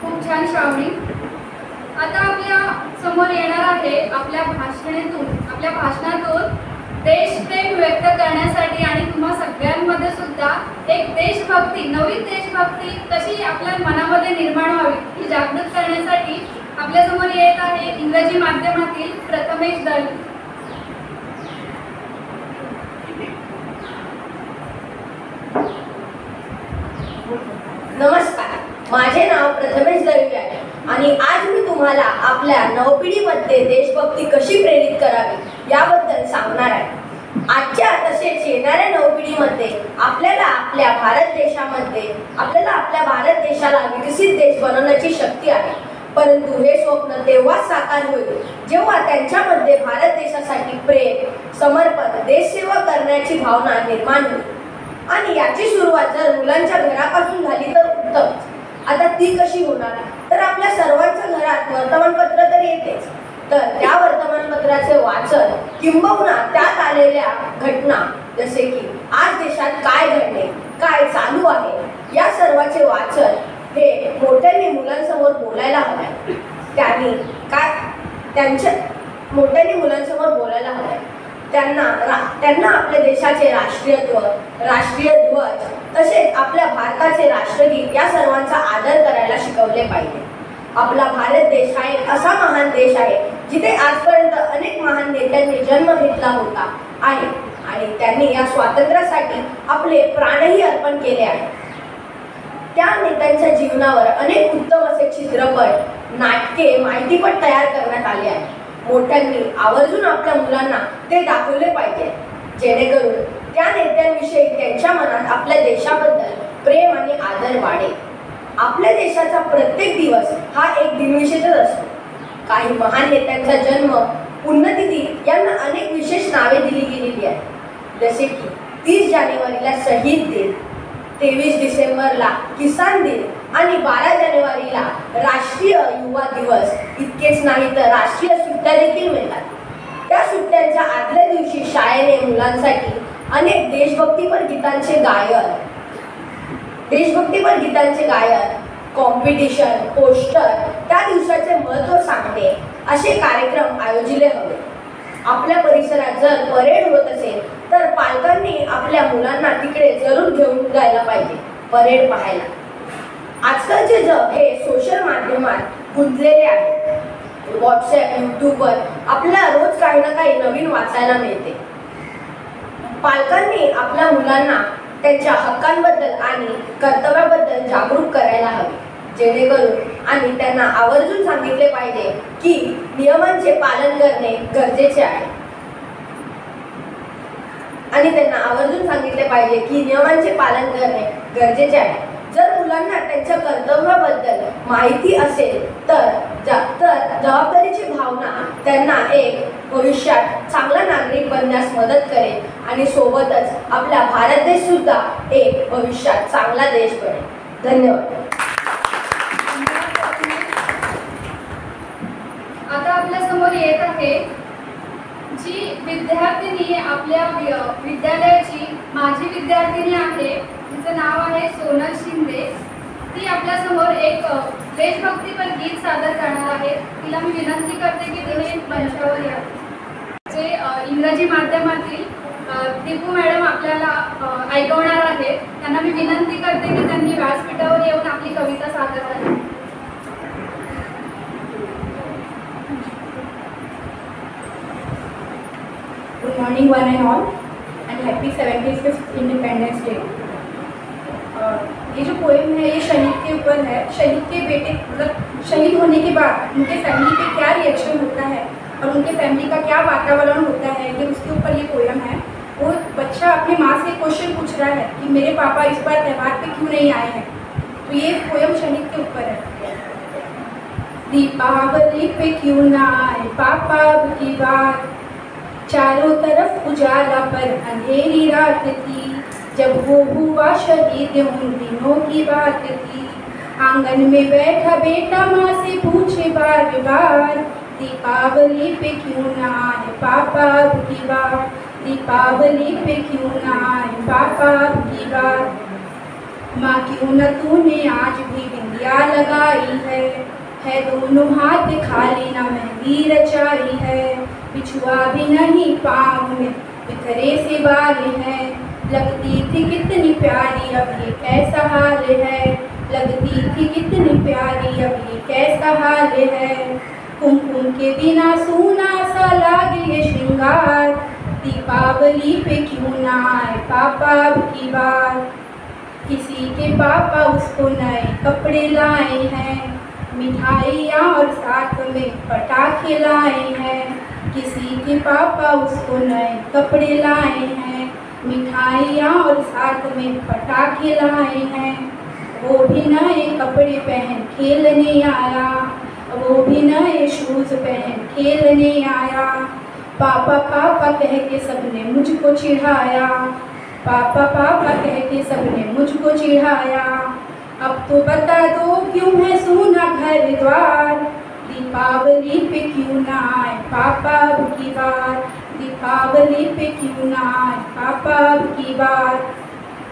Speaker 3: खूप छान श्रावणी. आता आपल्या समोर येणार आहे आपल्या भाषणातून देशप्रेम व्यक्त करण्यासाठी आणि तुम्हा सगळ्यांमध्ये सुद्धा एक देशभक्ती, नवीन देशभक्ती कशी आपल्या मनामध्ये निर्माण व्हावी ही जागृत करण्यासाठी आपल्यासमोर येत आहे इंग्रजी माध्यमातील प्रथमेश दळवी.
Speaker 6: नमस्कार, माझे नाव प्रथमेश दळवी आहे आणि आज मी तुम्हाला आपल्या नवपिढीमध्ये देशभक्ती कशी प्रेरित करावी याबद्दल सांगणार आहे. आजच्या तसेच येणाऱ्या नवपिढीमध्ये आपल्याला आपल्या भारत देशाला विकसित देश बनवण्याची शक्ती आहे. परंतु हे स्वप्न तेव्हाच साकार होईल जेव्हा त्यांच्यामध्ये भारत देशासाठी प्रेम, समर्पण, देशसेवा करण्याची भावना निर्माण होईल. आणि याची सुरुवात जर मुलांच्या घरापासून झाली तर उत्तम. आता ती कशी होणार? तर आपल्या सर्वांच्या घरात वर्तमानपत्र तर येतेच, तर त्या वर्तमानपत्राचे वाचन किंबहुना त्यात आलेल्या घटना जसे की आज देशात काय घडले, काय चालू आहे या सर्वाचे वाचन हे मोठ्यांनी मुलांसमोर बोलायला हवं. मोठ्यांनी मुलांसमोर बोलायला हवं. त्यांना आपल्या देशाचे राष्ट्रीयत्व, राष्ट्रीय ध्वज तसेच आपल्या भारताचे राष्ट्रगीत या सर्वांचा आदर करायला शिकवले पाहिजे. आपला भारत देश हा एक असा महान देश आहे जिथे आजपर्यंत अनेक महान नेत्यांनी जन्म घेतला होता. आहे आणि त्यांनी या स्वातंत्र्यासाठी आपले प्राणही अर्पण केले आहे. त्या नेत्यांच्या जीवनावर अनेक उत्तम असे चित्रपट, नाटके, माहितीपट तयार करण्यात आले आहे. मोठ्यांनी आवर्जून आपल्या मुलांना ते दाखवले पाहिजे, जेणेकरून त्या नेत्यांविषयी त्यांच्या मनात आपल्या देशाबद्दल प्रेम आणि आदर वाढेल. आपल्या देशाचा प्रत्येक दिवस हा एक दिनविशेषच असतो. काही महान नेत्यांचा जन्म, पुण्यतिथी यांना अनेक विशेष नावे दिली गेलेली आहेत. जसे की 30 जानेवारीला शहीद दिन, 23 डिसेंबरला किसान दिन आणि 12 जानेवारीला राष्ट्रीय युवा दिवस. इतकेच नाही तर राष्ट्रीय सुट्ट्या देखील मिळतात. त्या सुट्ट्यांच्या आदल्या दिवशी शाळेने मुलांसाठी अनेक देशभक्तीपर गीतांचे गायन, कॉम्पिटिशन, पोस्टर, त्या दिवसाचे महत्त्व सांगणे असे कार्यक्रम आयोजिले हवे. आपल्या परिसरात जर परेड होत असेल तर पालकांनी आपल्या मुलांना तिकडे जरूर घेऊन जायला पाहिजे परेड पाहायला. आजकालचे जग हे सोशल माध्यमात गुंतलेले आहे. व्हॉट्सॲप, यूट्यूबवर आपल्याला रोज काही ना काही नवीन वाचायला मिळते. पालकांनी आपल्या मुलांना त्यांच्या हक्कांबद्दल आणि कर्तव्याबद्दल जागरूक करायला हवे, जेणेकरून आणि त्यांना आवर्जून सांगितले पाहिजे की नियमांचे पालन करणे गरजेचे आहे. जर मुलांना त्यांच्या कर्तव्याबद्दल माहिती असेल तर जबाबदारीची भावना त्यांना एक भविष्यात चांगला नागरिक बनण्यास मदत करेल आणि सोबतच आपला भारत देश सुद्धा एक भविष्यात चांगला देश बनेल. धन्यवाद.
Speaker 3: आता आपल्या समोर येत आहे जी विद्यार्थिनी आपल्या विद्यालयाची माजी विद्यार्थिनी आहे. तिचं नाव आहे सोनल शिंदे. ती आपल्या समोर एक देशभक्तीपर गीत सादर करणार आहे. तिला मी विनंती करते की तिने मंचावर यावे. जे इंग्रजी माध्यमातील दीपू मॅडम आपल्याला ऐकवणार आहेत. त्यांना मी विनंती करते की त्यांनी व्यासपीठावर येऊन आपली कविता सादर करावी.
Speaker 8: Good morning one and all and happy 75th Independence Day. ये जो पोएम है ये शहीद के ऊपर है. शहीद के बेटे मतलब शहीद होने के बाद उनके फैमिली पे क्या रिएक्शन होता है और उनके फैमिली का क्या वातावरण होता है, ये उसके ऊपर ये पोएम है. वो बच्चा अपनी माँ से क्वेश्चन पूछ रहा है कि मेरे पापा इस बार त्यौहार पे क्यों नहीं आए हैं. तो ये पोएम शहीद के ऊपर है. दीपावली पे क्यों ना आए पापा अब की बार, चारों तरफ उजाला पर अंधेरी रात थी, जब वो हुआ शहीद उन दिनों की बात थी. आंगन में बैठा बेटा माँ से पूछे बार बार, दीपावली पे क्यों ना आए पापा अब की बार, दीपावली पे क्यों ना आए पापा अब की बार. माँ क्यों न तूने आज भी बिंदिया लगाई है दोनों हाथ खाली ना मेहंदी रचाई है. बिछुआ भी नहीं पाँव में बिखरे से बाल है, लगती थी कितनी प्यारी अब ये कैसा हाल है, लगती थी कितनी प्यारी अब ये कैसा हाल है. कुमकुम के बिना सूना सा लागे ये श्रृंगार, दीपावली पे क्यों ना आए पापा अब की बार. किसी के पापा उसको नए कपड़े लाए हैं, मिठाइयाँ और साथ में पटाखे लाए हैं. किसी के पापा उसको नए कपड़े लाए हैं, मिठाइयाँ और साथ में पटाखे लाए हैं. वो भी नए कपड़े पहन खेलने आया, वो भी नए शूज़ पहन खेलने आया. पापा पापा कह के सबने मुझको चिढ़ाया, पापा पापा कह के सबने मुझको चिढ़ाया. अब तो बता दो क्यों है सूना घर द्वार, दीपावली पे क्यों ना आए पापा अब की बार, दीपावली पे क्यों ना आए पापा अब की बार.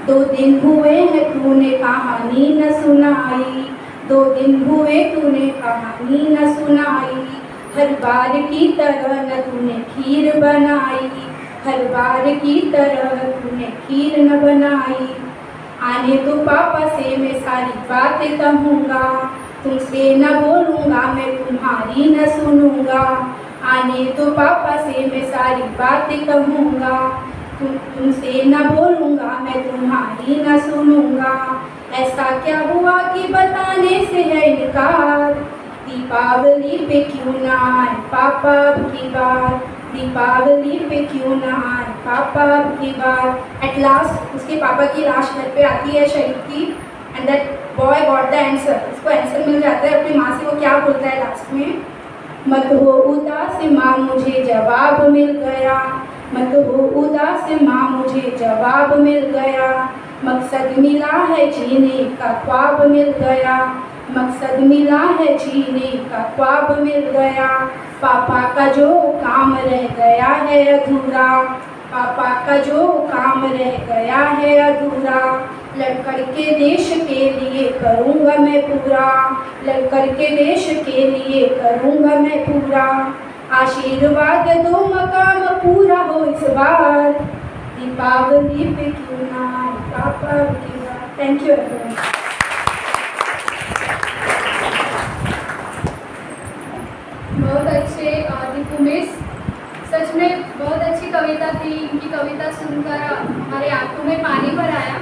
Speaker 8: 2 दिन हुए हैं तूने कहानी न सुनाई, 2 दिन हुए तूने कहानी न सुनाई. हर बार की तरह न तूने खीर बनाई, हर बार की तरह तूने खीर न बनाई. आने तो पापा से मैं सारी बातें कहूँगा, तुमसे न बोलूँगा मैं तुम्हारी न सुनूँगा. आने तो पापा से मैं सारी बातें कहूँगा, तुमसे न बोलूँगा मैं तुम्हारी न सुनूँगा। ऐसा क्या हुआ कि बताने से है इनकार, दीपावली पे क्यों ना आए पापा की बार, दीपावली पे क्यों ना आए पापा की बार। एट लास्ट उसके पापा की लाश घर पे आती है शरीफ की, end that boy got the answer, उसको आंसर मिल जाता है अपनी माँ से। वो क्या बोलता है लास्ट में, मत हो उदास माँ मुझे जवाब मिल गया, मत हो उदास माँ मुझे जवाब मिल गया। मकसद मिला है जीने का ख्वाब मिल गया, मकसद मिला है जीने का ख्वाब मिल गया। पापा का जो काम रह गया है अधूरा, पापा का जो काम रह गया है अधूरा। लड़कर के देश के लिए करूँगा मैं पूरा, लड़कर के देश के लिए करूँगा मैं पूरा। आशीर्वाद दो मकाम पूरा हो इस बार, दीपावली पे क्यों ना आए पापा की बार। Thank you everyone.
Speaker 3: बहुत अच्छे दीपू मिस, सच में बहुत अच्छी कविता थी। इनकी कविता सुनकर हमारे आंखों में पानी भर आया।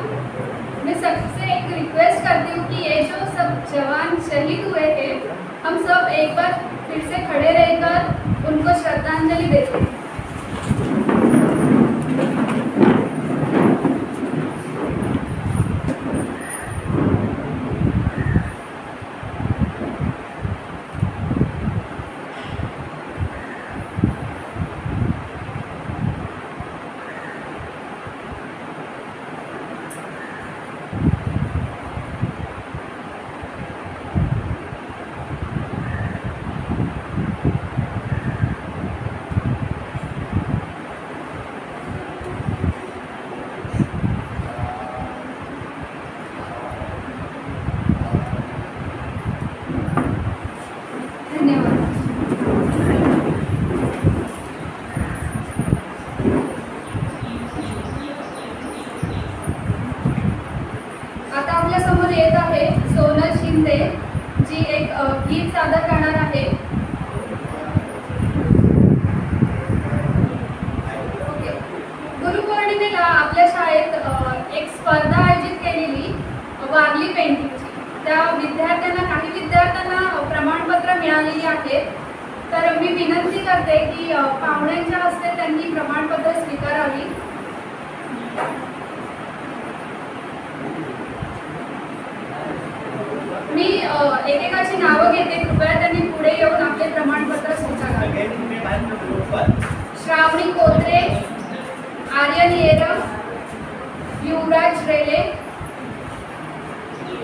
Speaker 3: मैं सबसे एक रिक्वेस्ट करती हूँ कि ये जो सब जवान शहीद हुए थे, हम सब एक बार फिर से खड़े रहकर उनको श्रद्धांजलि देते हैं। आता आपल्या समोर येत आहे सोनल शिंदे, जी एक गीत सादर करणार आहे। ओके, गुरुपौर्णिमेला आपल्या शाळेत एक स्पर्धा आयोजित केलेली वारली पेंटिंगची। त्या विद्यार्थ्यांना, काही विद्यार्थ्यांना प्रमाणपत्र मिळालेली आहेत। तर मी विनंती करते की पाहुण्यांच्या हस्ते त्यांनी प्रमाणपत्र स्वीकारावी। मी एकेकाची नावं घेते, कृपया त्यांनी पुढे येऊन आपले प्रमाणपत्र स्वीकारावे। श्रावणी कोत्रे, आर्यन येरम, युवराज रेले।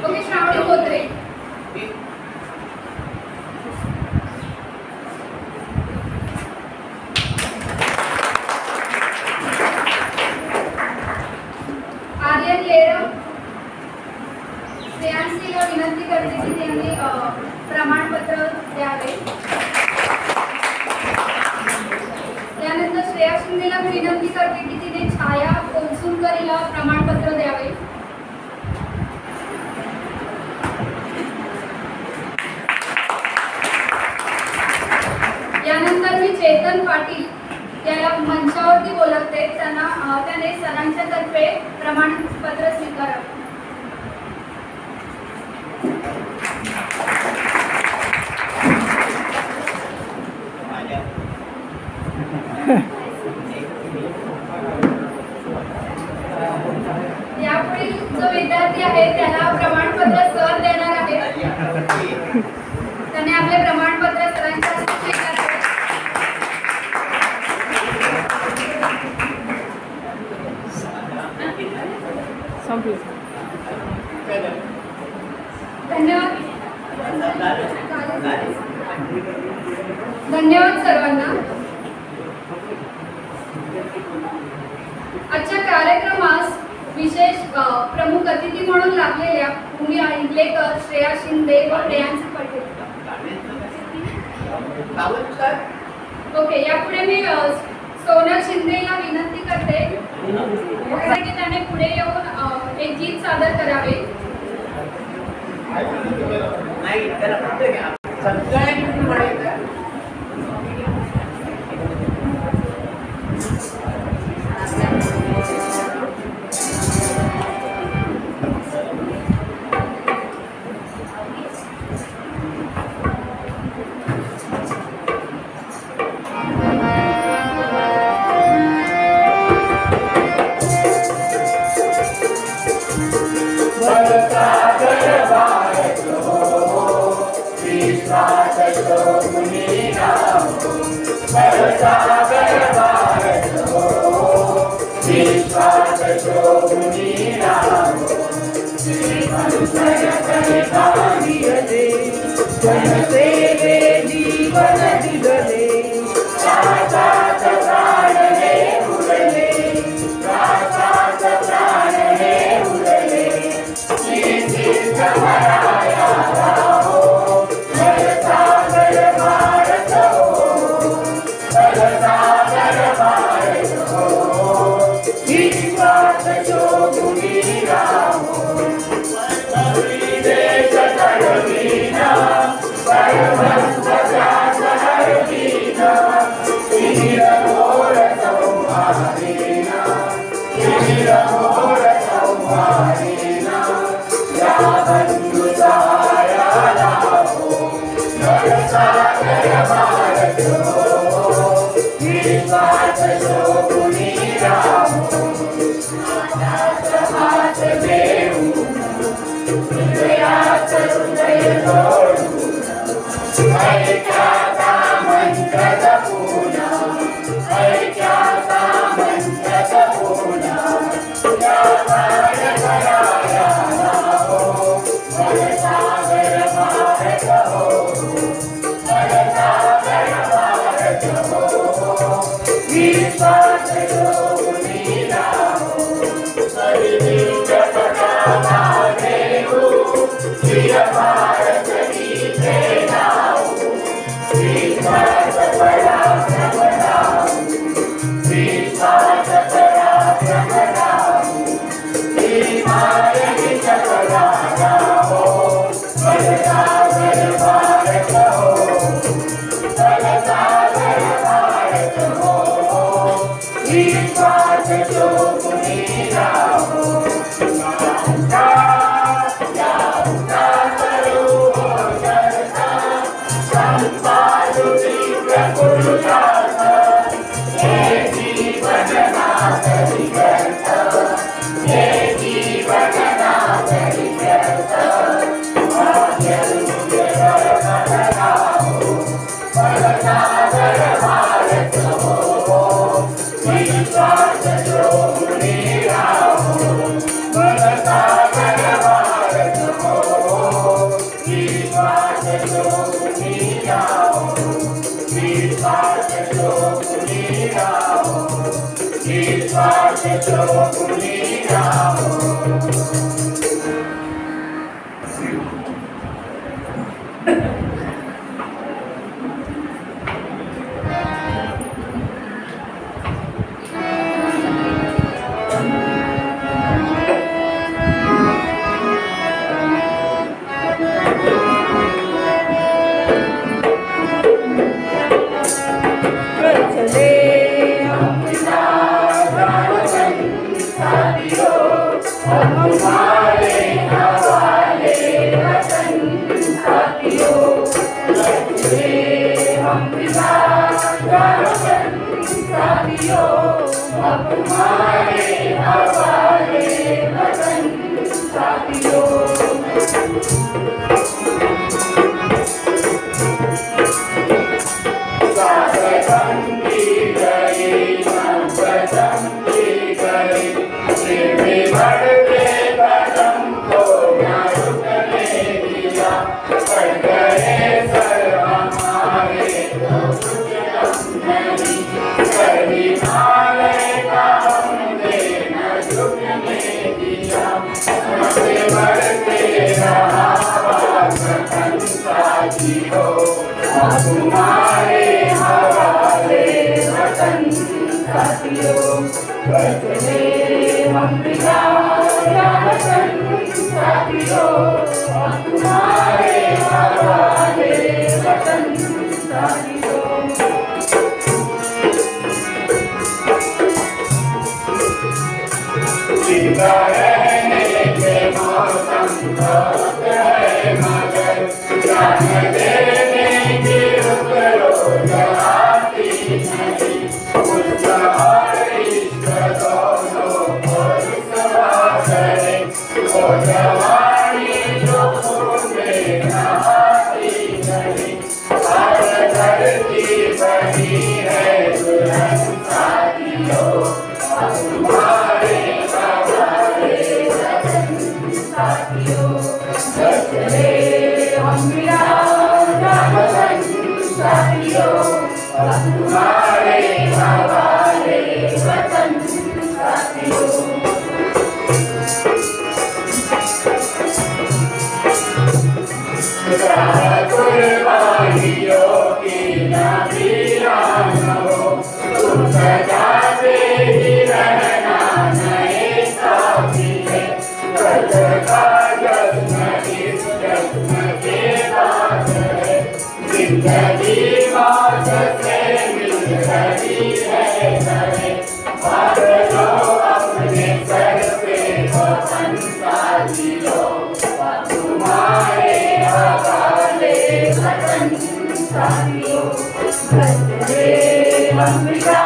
Speaker 3: ओके, श्रावणी कोत्रे। आर्यन येरम। श्रेयांशीला विनंती करते की त्यांनी प्रमाणपत्र द्यावे। त्यानंतर श्रेया शिंदेला मी विनंती करते की तिने छाया कोलसुंकरीला प्रमाणपत्र द्यावे। यानंतर मी चेतन पाटील याला मंचावरती बोलवते, त्याने सरांच्या तर्फे प्रमाणपत्र स्वीकारावे। यापुढील जो विद्यार्थी आहे त्याला प्रमाणपत्र सर देणार आहे। त्याने आपले प्रमाणपत्र सरांच्या हस्ते स्वीकारावे। धन्यवाद, धन्यवाद सर्वांना। आजच्या कार्यक्रमास विशेष प्रमुख अतिथी म्हणून लाभलेल्या भूमी आईलेकर, श्रेया शिंदे व प्रियांशी पटेल। ओके, यापुढे मी सोनल शिंदेला विनंती करते की त्याने पुढे येऊन एक गीत सादर करावे।
Speaker 2: Oh,
Speaker 1: वतन साथियों। कुर्बानियों की नबीरान हो, तुम सदा से ही रहना नए साथी है। कल का जश्न इस जश्न के बाद है, जिंदगी मौत से मिल रही है करे। बादलो अपने सर पे वतन साथियों, तुम्हारे हवाले वतन साथियों। भद्रे अम्बिका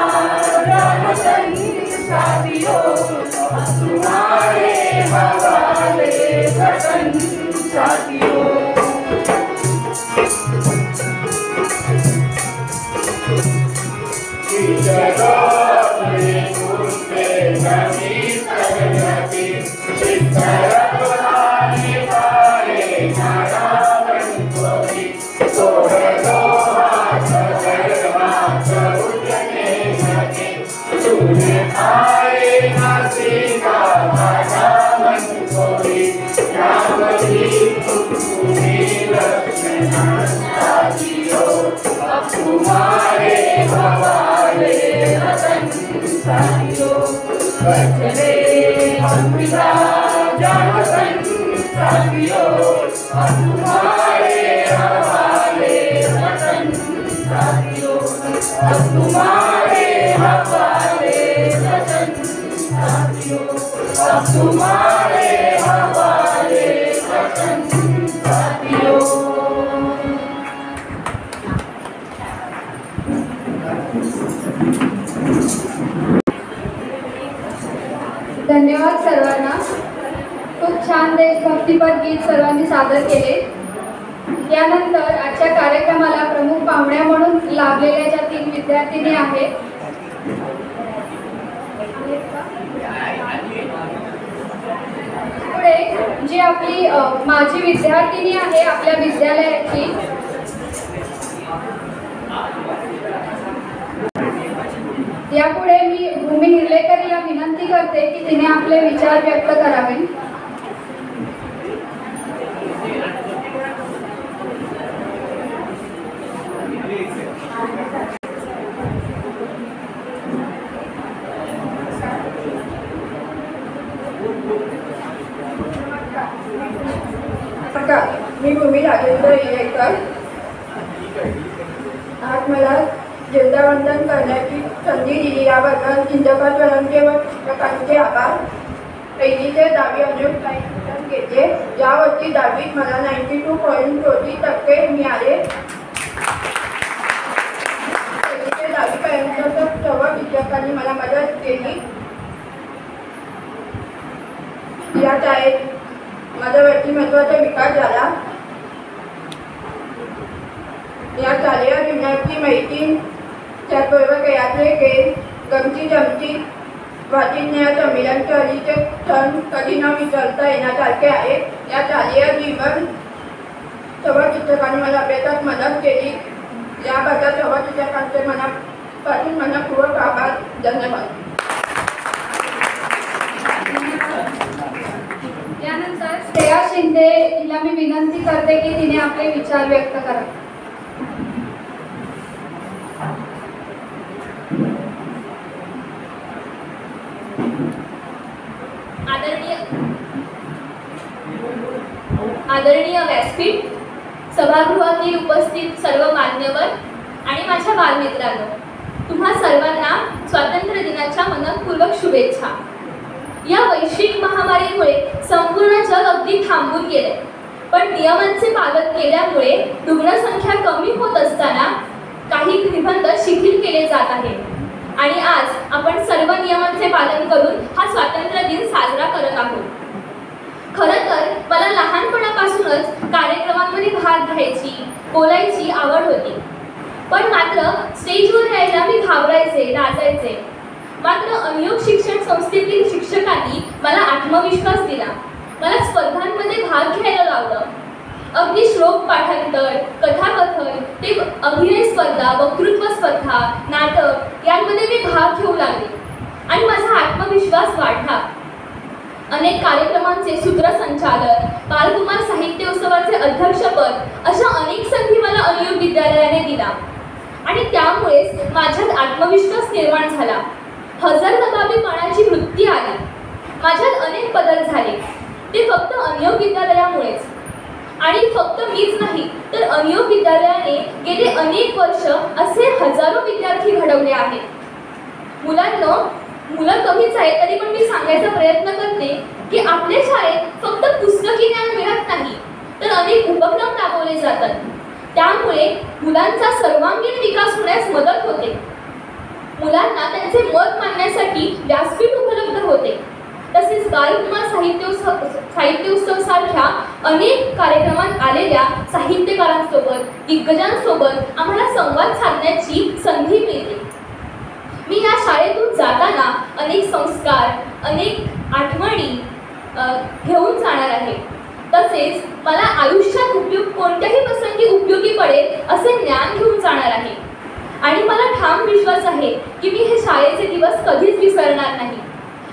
Speaker 1: वतन साथियों, तुम्हारे हवाले वतन साथियों। अपने कुर्ते नमी सरनती, इस तरफ आने वाले नारावन कोई, तोड़ दो हाथ अगर हाथ उठने लगे। तूने आए नसीबा नारावन कोई, राम जी तुम्हें लक्ष्मण साथियों, अब तुम्हारे हवाले वतन साथियों। बचले अम्बिका वतन साथियों, अब तुम्हारे हवाले वतन साथियों, अब तुम्हारे हवाले वतन साथियों, अब तुम्हारे हवाले वतन साथियों।
Speaker 3: धन्यवाद सर्वांना. खूप छान देशभक्तीपर गीत सर्वांनी सादर केले. यानंतर आजच्या कार्यक्रमाला प्रमुख पाहुण्या म्हणून लाभलेल्या ज्या 3 विद्यार्थिनी आहेत, पुढे जी आपली माजी विद्यार्थिनी आहे आपल्या विद्यालयाची, यापुढे मी भूमी हिरलेकर या विनंती करते की तिने आपले विचार व्यक्त करावे.
Speaker 8: मी भूमी राजेंद्र हिरेकर. आज मला झेंडावंदन करण्याची संधी दिली याबद्दल चिंतकात वलंके व शिक्षकांचे आभार. 1ली ते 10वी अनुष्ठान घेतले. यावर्षी 10वीत मला 92.40% मिळाले. 1ली ते 10वी पर्यंत सर्व शिक्षकांनी मला मदत केली. या शाळेत माझा व्यक्तिमत्वाचा विकास झाला. या शालेय जीवनाची माहिती त्याचबरोबर खेळातले खेळ, गमती जमती, वाचिन्या संमेलन चालीचे क्षण कधी न विसरता येण्यासारखे आहे. या शालेय जीवन सर्व शिक्षकांनी मला अभ्यासात मदत केली. याबद्दल सर्व शिक्षकांचे मनापासून मनपूर्वक आभार. धन्यवाद.
Speaker 3: यानंतर श्रेया शिंदे हिला मी विनंती करते की तिने आपले विचार व्यक्त करावे.
Speaker 9: आदरणीय व्यासपीठ, सभागृहातील उपस्थित सर्व मान्यवर आणि माझ्या बालमित्रांनो, तुम्हा सर्वांना स्वातंत्र्य दिनाच्या मनपूर्वक शुभेच्छा. या वैश्विक महामारीमुळे संपूर्ण जग अगदी थांबून गेले, पण नियमांचे पालन केल्यामुळे रुग्णसंख्या कमी होत असताना काही निर्बंध शिथिल केले जात आहेत आणि आज आपण सर्व नियमांचे पालन करून हा स्वातंत्र्य दिन साजरा करत आहोत. खरं तर मला लहानपणापासूनच कार्यक्रमांमध्ये भाग घ्यायची, बोलायची आवड होती, पण मात्र स्टेजवर यायला मी घाबरायचे, लाजायचे. मात्र अनियोग शिक्षण संस्थेतील शिक्षकांनी मला आत्मविश्वास दिला, मला स्पर्धांमध्ये भाग घ्यायला लावलं. अगदी श्लोक पाठांतर, कथाकथन ते अभिनय स्पर्धा, वक्तृत्व स्पर्धा, नाटक यांमध्ये मी भाग घेऊ लागले आणि माझा आत्मविश्वास वाढला. अनेक कार्यक्रमांचे सूत्रसंचालन, बालकुमार साहित्य उत्सवाचे अध्यक्षपद अशा अनेक संधी मला अनियोग विद्यालयाने दिला आणि त्यामुळेच माझ्यात आत्मविश्वास निर्माण झाला. हजरजबाबीपणाची वृत्ती आली. माझ्यात अनेक बदल झाले. ते फक्त अनियोग विद्यालयामुळेच आणि फक्त मीच नाही तर अनियोग विद्यालयाने गेले अनेक वर्ष असे हजारो विद्यार्थी घडवले आहेत. मुलं कमीच आहेत तरी पण मी सांगायचा प्रयत्न करते की आपल्या शाळेत फक्त पुस्तकी ज्ञान मिळत नाही तर अनेक उपक्रम राबवले जातात. त्यामुळे मुलांचा सर्वांगीण विकास होण्यास मदत होते. मुलांना त्यांचे मत मांडण्यासाठी व्यासपीठ उपलब्ध होते. तसेच बालकुमार साहित्य उत्सव सारख्या अनेक कार्यक्रमात आलेल्या साहित्यकारांसोबत, दिग्गजांसोबत आम्हाला संवाद साधण्याची संधी मिळते. मी या शाळेतून जाताना अनेक संस्कार, अनेक आठवणी घेऊन जाणार आहे. तसेच मला आयुष्यात कोणत्याही प्रसंगी उपयोगी पडेल असे ज्ञान घेऊन जाणार आहे आणि मला ठाम विश्वास आहे की मी हे शाळेचे दिवस कधीच विसरणार नाही.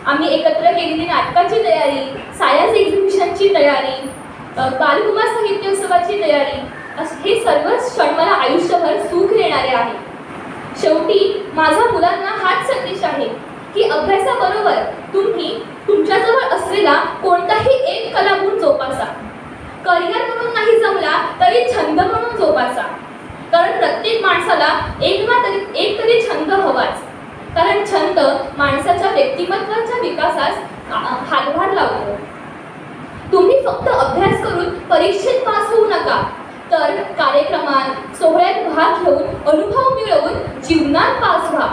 Speaker 9: आम्ही एकत्र केलेली नाटकाची तयारी, सायन्स एक्झिबिशनची तयारी, बालकुमार साहित्य उत्सवाची तयारी हे सर्व क्षण मला आयुष्यभर सुख देणारे आहे. शेवटी माझा मुलांना हाच संदेश आहे की अभ्यासाबरोबर तुम्ही तुमच्याजवळ असलेला कोणताही एक कलागुण जोपासा. करिअर म्हणून नाही जमला तरी छंद म्हणून जोपासा. कारण प्रत्येक माणसाला एक तरी छंद हवाच. कारण छंद माणसाच्या व्यक्तिमत्वाच्या विकासास हातभार लावतो. तुम्ही फक्त अभ्यास करून परीक्षेत पास होऊ नका तर कार्यक्रमात, सोहळ्यात भाग घेऊन अनुभव मिळवून जीवनात पास व्हा.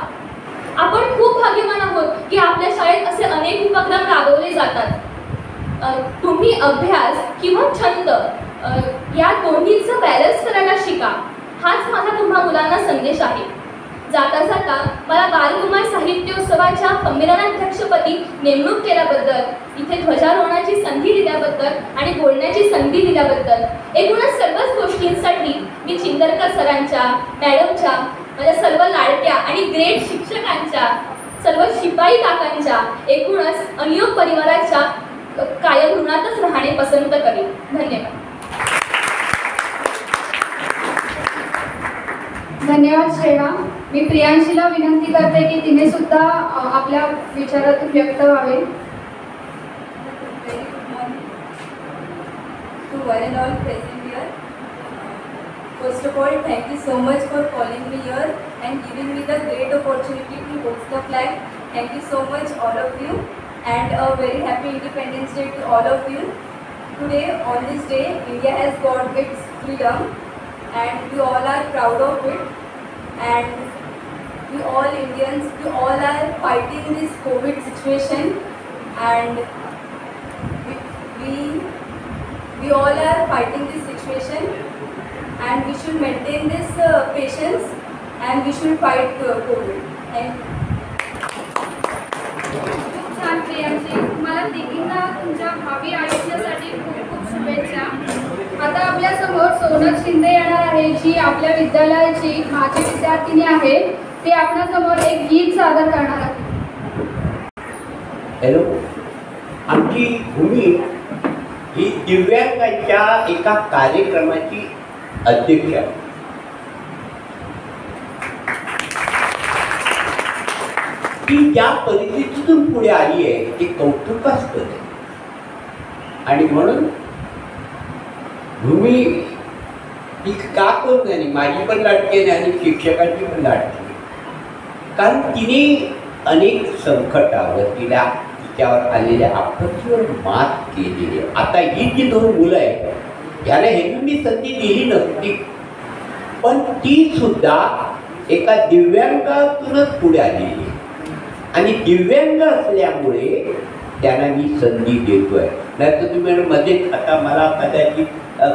Speaker 9: आपण खूप भाग्यवान आहोत की आपल्या शाळेत असे अनेक उपक्रम राबवले जातात. तुम्ही अभ्यास किंवा छंद या दोन्हीचं बॅलन्स करायला शिका. हाच माझा तुम्हा मुलांना संदेश आहे. जाता जाता मला बालकुमार साहित्य उत्सवाच्या संमेलनाध्यक्षपदी नेमणूक केल्याबद्दल, इथे ध्वजारोहणाची संधी दिल्याबद्दल आणि बोलण्याची संधी दिल्याबद्दल एकूणच सर्वच गोष्टींसाठी मी चिंदरकर सरांच्या, मॅडमच्या, माझ्या सर्व लाडक्या आणि ग्रेट शिक्षकांच्या, सर्व शिपाई काकांच्या, एकूणच अनियोग परिवाराच्या कायम ऋणातच राहणे पसंत करेन. धन्यवाद.
Speaker 3: धन्यवाद श्रेया. मी प्रियांशीला विनंती करते की तिने सुद्धा आपल्या विचारातून व्यक्त व्हावे.
Speaker 10: To one and all present here, first of all, thank you so much for calling me here and giving me the great opportunity to host the flag. Thank you so much, all of you, and a very happy Independence Day to all of you. Today, on this day, India has got its freedom, and we all are proud of it. And we all Indians, we all are fighting this COVID situation, and we all are fighting this situation, and we should maintain this patience, and we should fight COVID. Thank you.
Speaker 3: खूप छान प्रियांशी. तुम्हाला तिघींना तुमच्या भावी आयुष्यासाठी खूप खूप शुभेच्छा. आता आपल्या समोर सोनल शिंदे येणार आहे, जी आपल्या विद्यालयाची माजी विद्यार्थिनी आहे. ती आपल्यासमोर एक गीत सादर करणार आहे.
Speaker 11: हॅलो. आमची भूमी ही दिव्यांगांच्या एका कार्यक्रमाची अध्यक्ष आहे. ती ज्या परिस्थितीतून पुढे आली आहे ते कौतुकास्पद आहे. आणि म्हणून भूमी ती का करून नाही, माझी पण लाटकी आहे आणि शिक्षकांची पण लाटकी आहे. कारण तिने अनेक संकटावर तिच्यावर आलेल्या आपत्तीवर मात केलेली आहे. आता ही जी दोन मुलं आहेत याला हेतून मी संधी दिली नसती, पण ती सुद्धा एका दिव्यांगातूनच पुढे आलेली आहे आणि दिव्यांग असल्यामुळे त्यांना मी संधी देतोय. नाही तर तुम्ही मध्येच आता मला कदाचित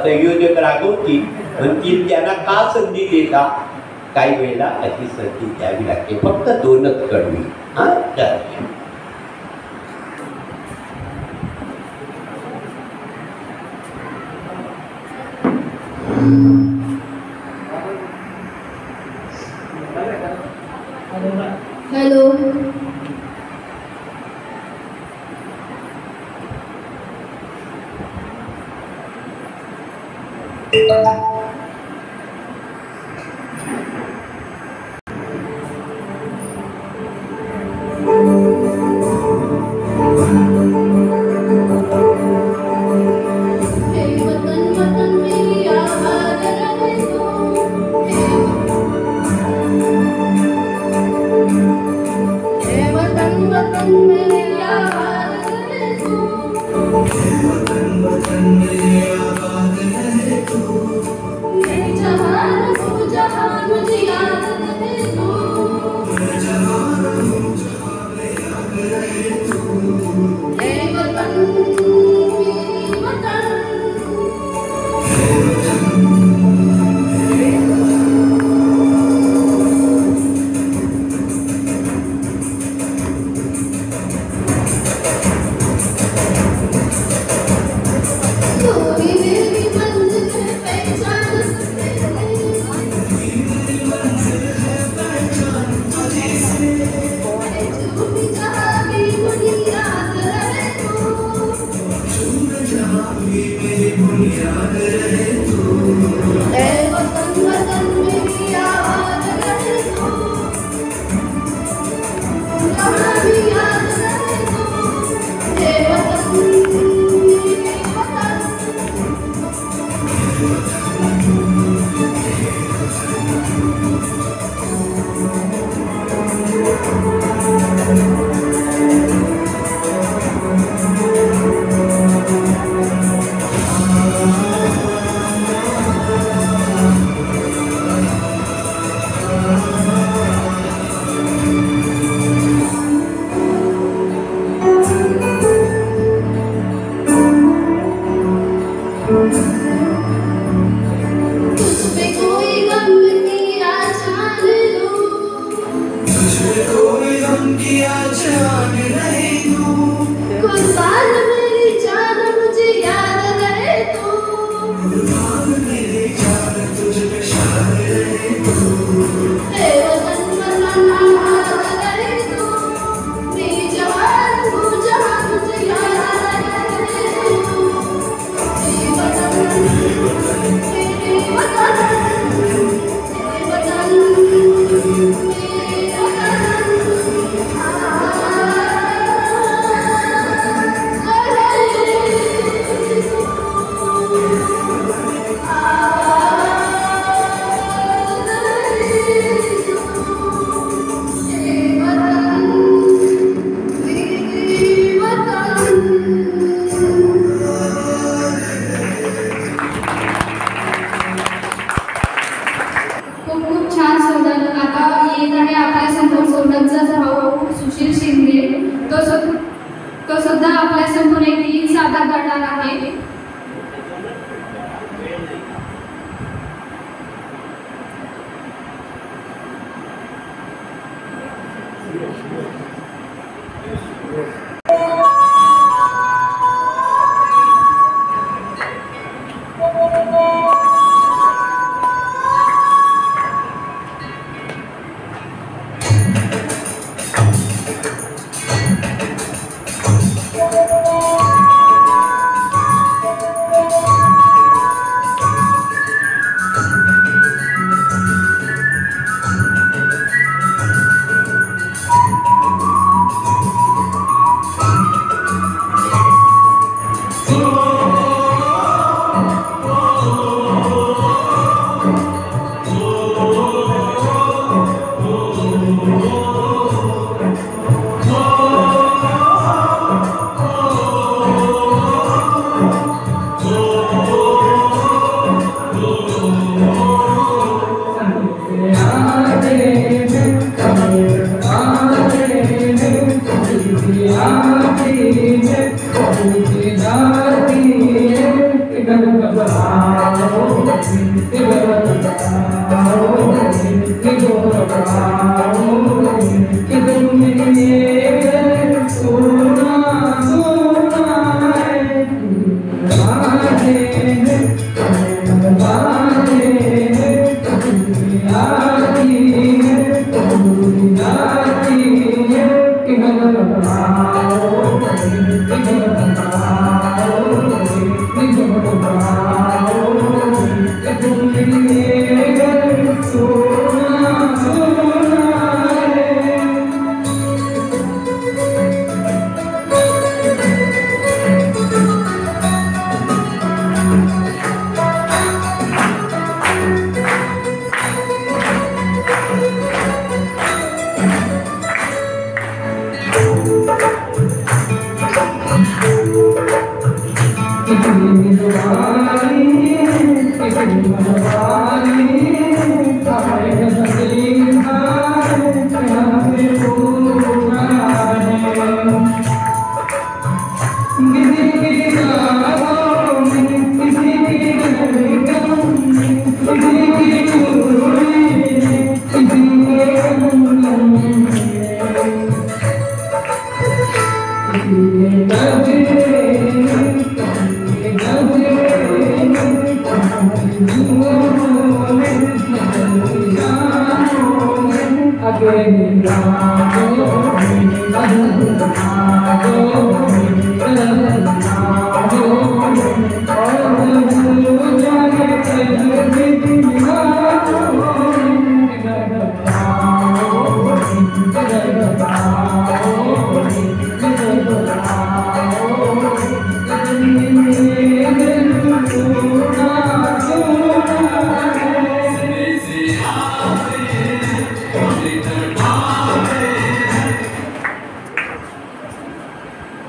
Speaker 11: संयोजक रागवतील, म्हणतील त्यांना का संधी देता. काही वेळेला अशी संधी द्यावी लागते. फक्त दोनच कडवी. हां, चालेल.
Speaker 3: हॅलो.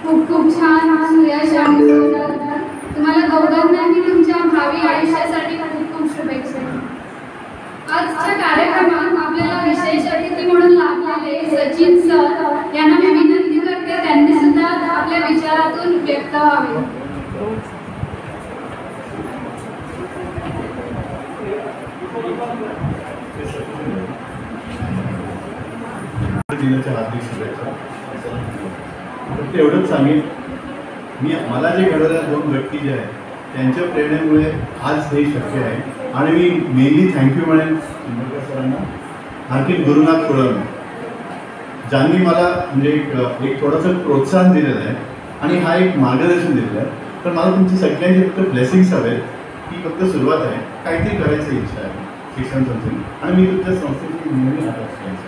Speaker 3: खूप खूप छान यश आणि तुम्हाला दोघांनाही तुमच्या भावी आयुष्यासाठी खूप खूप शुभेच्छा. आजच्या कार्यक्रमात आपल्याला विशेष अतिथी म्हणून लाभलेले सचिन सर यांना मी विनंती करते त्यांनी सुद्धा आपल्या विचारातून व्यक्त व्हावे.
Speaker 12: दिनाच्या हार्दिक शुभेच्छा. फक्त एवढंच सांगेन, मला जे घडवल्या दोन व्यक्ती जे आहेत त्यांच्या प्रेरणेमुळे आज हे शक्य आहे. आणि मी मेनली थँक्यू म्हणेन चिंबरकर सरांना, आणखी गुरुनाथ कुळवणे ज्यांनी मला म्हणजे एक थोडंसं प्रोत्साहन दिलेलं आहे आणि हा एक मार्गदर्शन दिलेलं आहे. तर मला तुमची सगळ्यांची फक्त ब्लेसिंग्स हवे. ही फक्त सुरुवात आहे, काहीतरी करायची इच्छा आहे शिक्षण संस्थेने आणि मी तुमच्या संस्थेची नेहमी हातात करायचं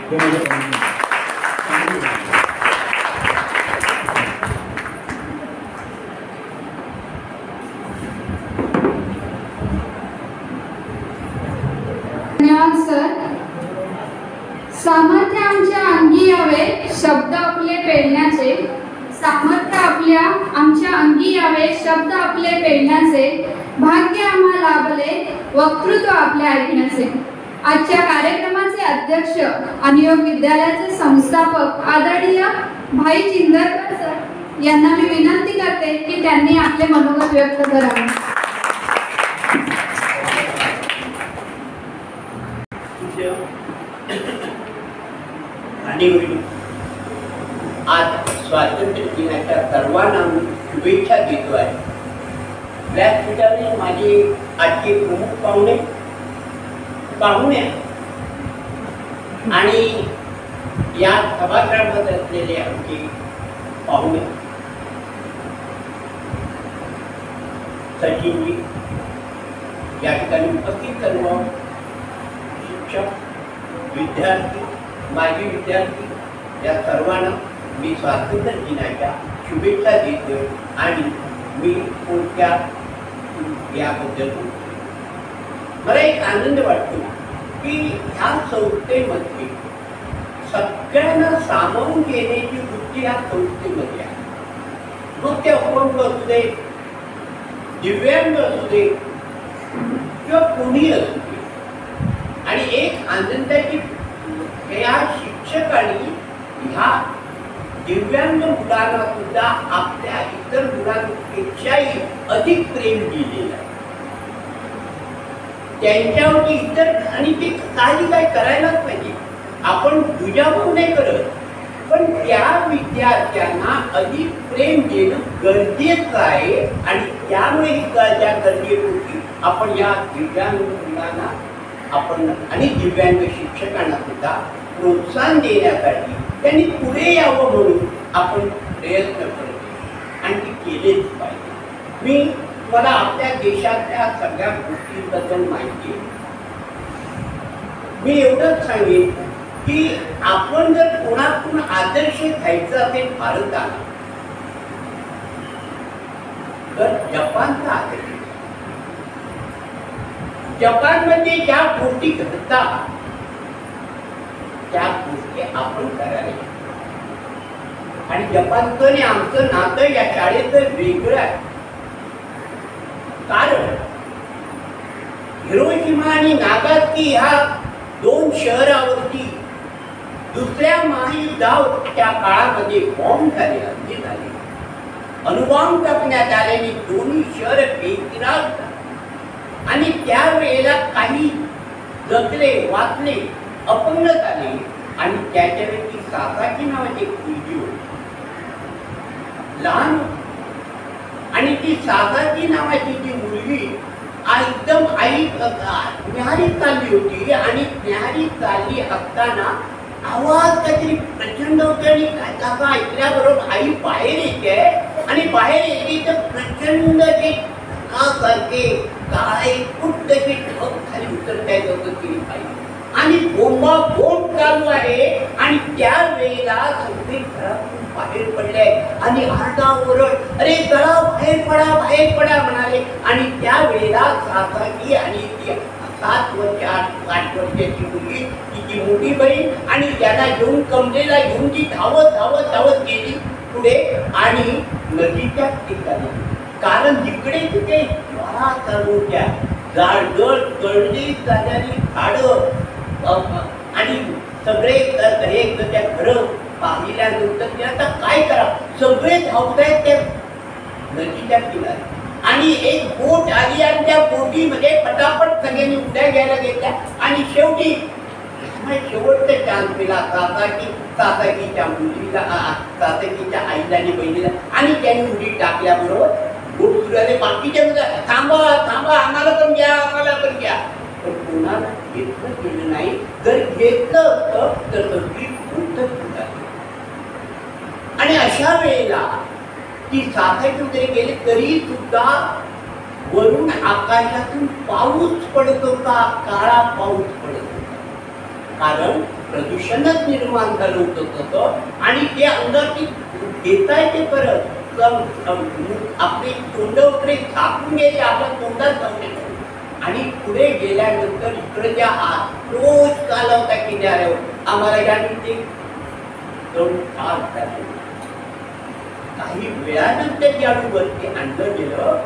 Speaker 12: हे माझं.
Speaker 3: सर, सामर्थ्य आमच्या अंगी यावे शब्द आपले पेलण्याचे, सामर्थ्य आमच्या अंगी यावे शब्द आपले पेलण्याचे, भाग्य आम्हा लाभले वक्तृत्व आपले ऐकण्याचे. आजच्या कार्यक्रमाचे अध्यक्ष आणि योग विद्यालयाचे संस्थापक आदरणीय भाई चिंदरकर सर यांना मी विनंती करते की त्यांनी आपले मनोगत व्यक्त करावे.
Speaker 11: आणि आज स्वातंत्र्य दिनाच्या सर्वांना शुभेच्छा देतो आहे. व्यासपीठाने माझे आजचे प्रमुख पाहुणे आणि या सभागृहामध्ये असलेले आमचे पाहुणे सचिनजी, या ठिकाणी उपस्थित सर्व शिक्षक, विद्यार्थी, माजी विद्यार्थी, या सर्वांना मी स्वातंत्र्य दिनाच्या शुभेच्छा देतोय. आणि मी कोणत्या याबद्दल मला एक आनंद वाटतो की ह्या संस्थेमध्ये सगळ्यांना सामावून घेण्याची वृत्ती ह्या संस्थेमध्ये आहे. मग ते अपंग असू दे, दिव्यांग असू दे किंवा कोणी असू दे. आणि एक आनंदाची या शिक्षकांनी ह्या दिव्यांग मुलांना सुद्धा आपल्या इतर मुलांपेक्षाही अधिक प्रेम दिलेलं आहे. त्यांच्यावरती इतर आणि ते काही काय करायलाच पाहिजे. आपण दुजाभाव नाही करत, पण त्या विद्यार्थ्यांना अधिक प्रेम देणं गरजेचं आहे. आणि त्यामुळे ही त्या गरजेपोटी आपण या दिव्यांग मुलांना आपण आणि दिव्यांग शिक्षकांना सुद्धा प्रोत्साहन देण्यासाठी त्यांनी पुढे यावं म्हणून आपण प्रयत्न करतो आणि ते केलेच पाहिजे. मला आपल्या देशातल्या सगळ्या गोष्टींबद्दल माहिती आहे. मी एवढंच सांगेन की आपण जर कोणाकडून आदर्श घ्यायचा असेल भारताला तर जपानचा आदर्श. जपानमध्ये ज्या गोष्टी घडतात त्या गोष्टी आपण करायला. आणि जपानचं आणि आमचं नातं या शाळेचं वेगळं आहे. कारण हिरोशिमा आणि नागासाकी ह्या दोन शहरावरती दुसऱ्या महायुद्धाच्या काळामध्ये बॉम्ब झाले, हल्ले झाले, अणुबॉम्ब टाकण्यात आल्याने दोन्ही शहर बेचिराग झाले. आणि त्यावेळेला काही जगले, वाचले, अपंग झाले. आणि त्याच्यापैकी सासाकी नावाची एक मुलगी होती, लहान. आणि ती सासाकी नावाची जी मुलगी एकदम आई न्याहारी चालली होती. आणि न्याहारी चालली असताना आवाज काहीतरी प्रचंड होते आणि त्याचा ऐकल्याबरोबर आई बाहेर येते आणि बाहेर येते तर प्रचंड जे सारखे काळे कुठ तशी ढग खाली उतरताय होतं तिने पाहिजे आणि बोंबा बोंब चालू आहे आणि त्या वेळेला सगळे घरातून बाहेर पडले आणि आरडा ओरड अरे गळा बाहेर पडा म्हणाले आणि त्या वेळेला सासाकी आणि ती 7 वर्ष 8 वर्षाची मुलगी तिची मोठी बहीण आणि त्यांना घेऊन कमलेला घेऊन ती धावत गेली पुढे आणि नदीच्या ठिकाणी कारण जिकडे तिथे ज्वारा चालू होत्या जाडगड गळली जाणारी झाडं आणि सगळे हे त्या घरं पाहिल्यानंतर ते आता काय करा सगळे धावतायत त्या नदीच्या किनारी आणि एक बोट आली आणि त्या बोटीमध्ये पटापट सगळ्यांनी उड्या घ्यायला घेतल्या आणि शेवटी शेवटचा चान्स दिला सासाकीच्या मुलीला सासाकीच्या आईला आणि बहिणीला आणि त्यांनी उडी टाकल्याबरोबर बोट सुरू झाले बाकीच्या थांबा आम्हाला पण घ्या पण कोणाला घेतलं गेलं नाही जर घेतलं असतं तर सगळी बोटच सुटाली आणि अशा वेळेला ती सासाकी वगैरे गेले तरी सुद्धा वरून आकाशातून पाऊस पडत होता काळा पाऊस पडत होता कारण प्रदूषणच निर्माण झालं होतं आणि ते अंगाची घेताय ते परत आपले तोंड वगैरे झाकून गेले आपल्या तोंडात जाऊन आणि पुढे गेल्यानंतर इकडच्या आत रोज चालवता किनाऱ्यावर आम्हाला यानंतर 2 तास झाले काही वेळानंतर ज्यावेळी वरती आणलं गेलं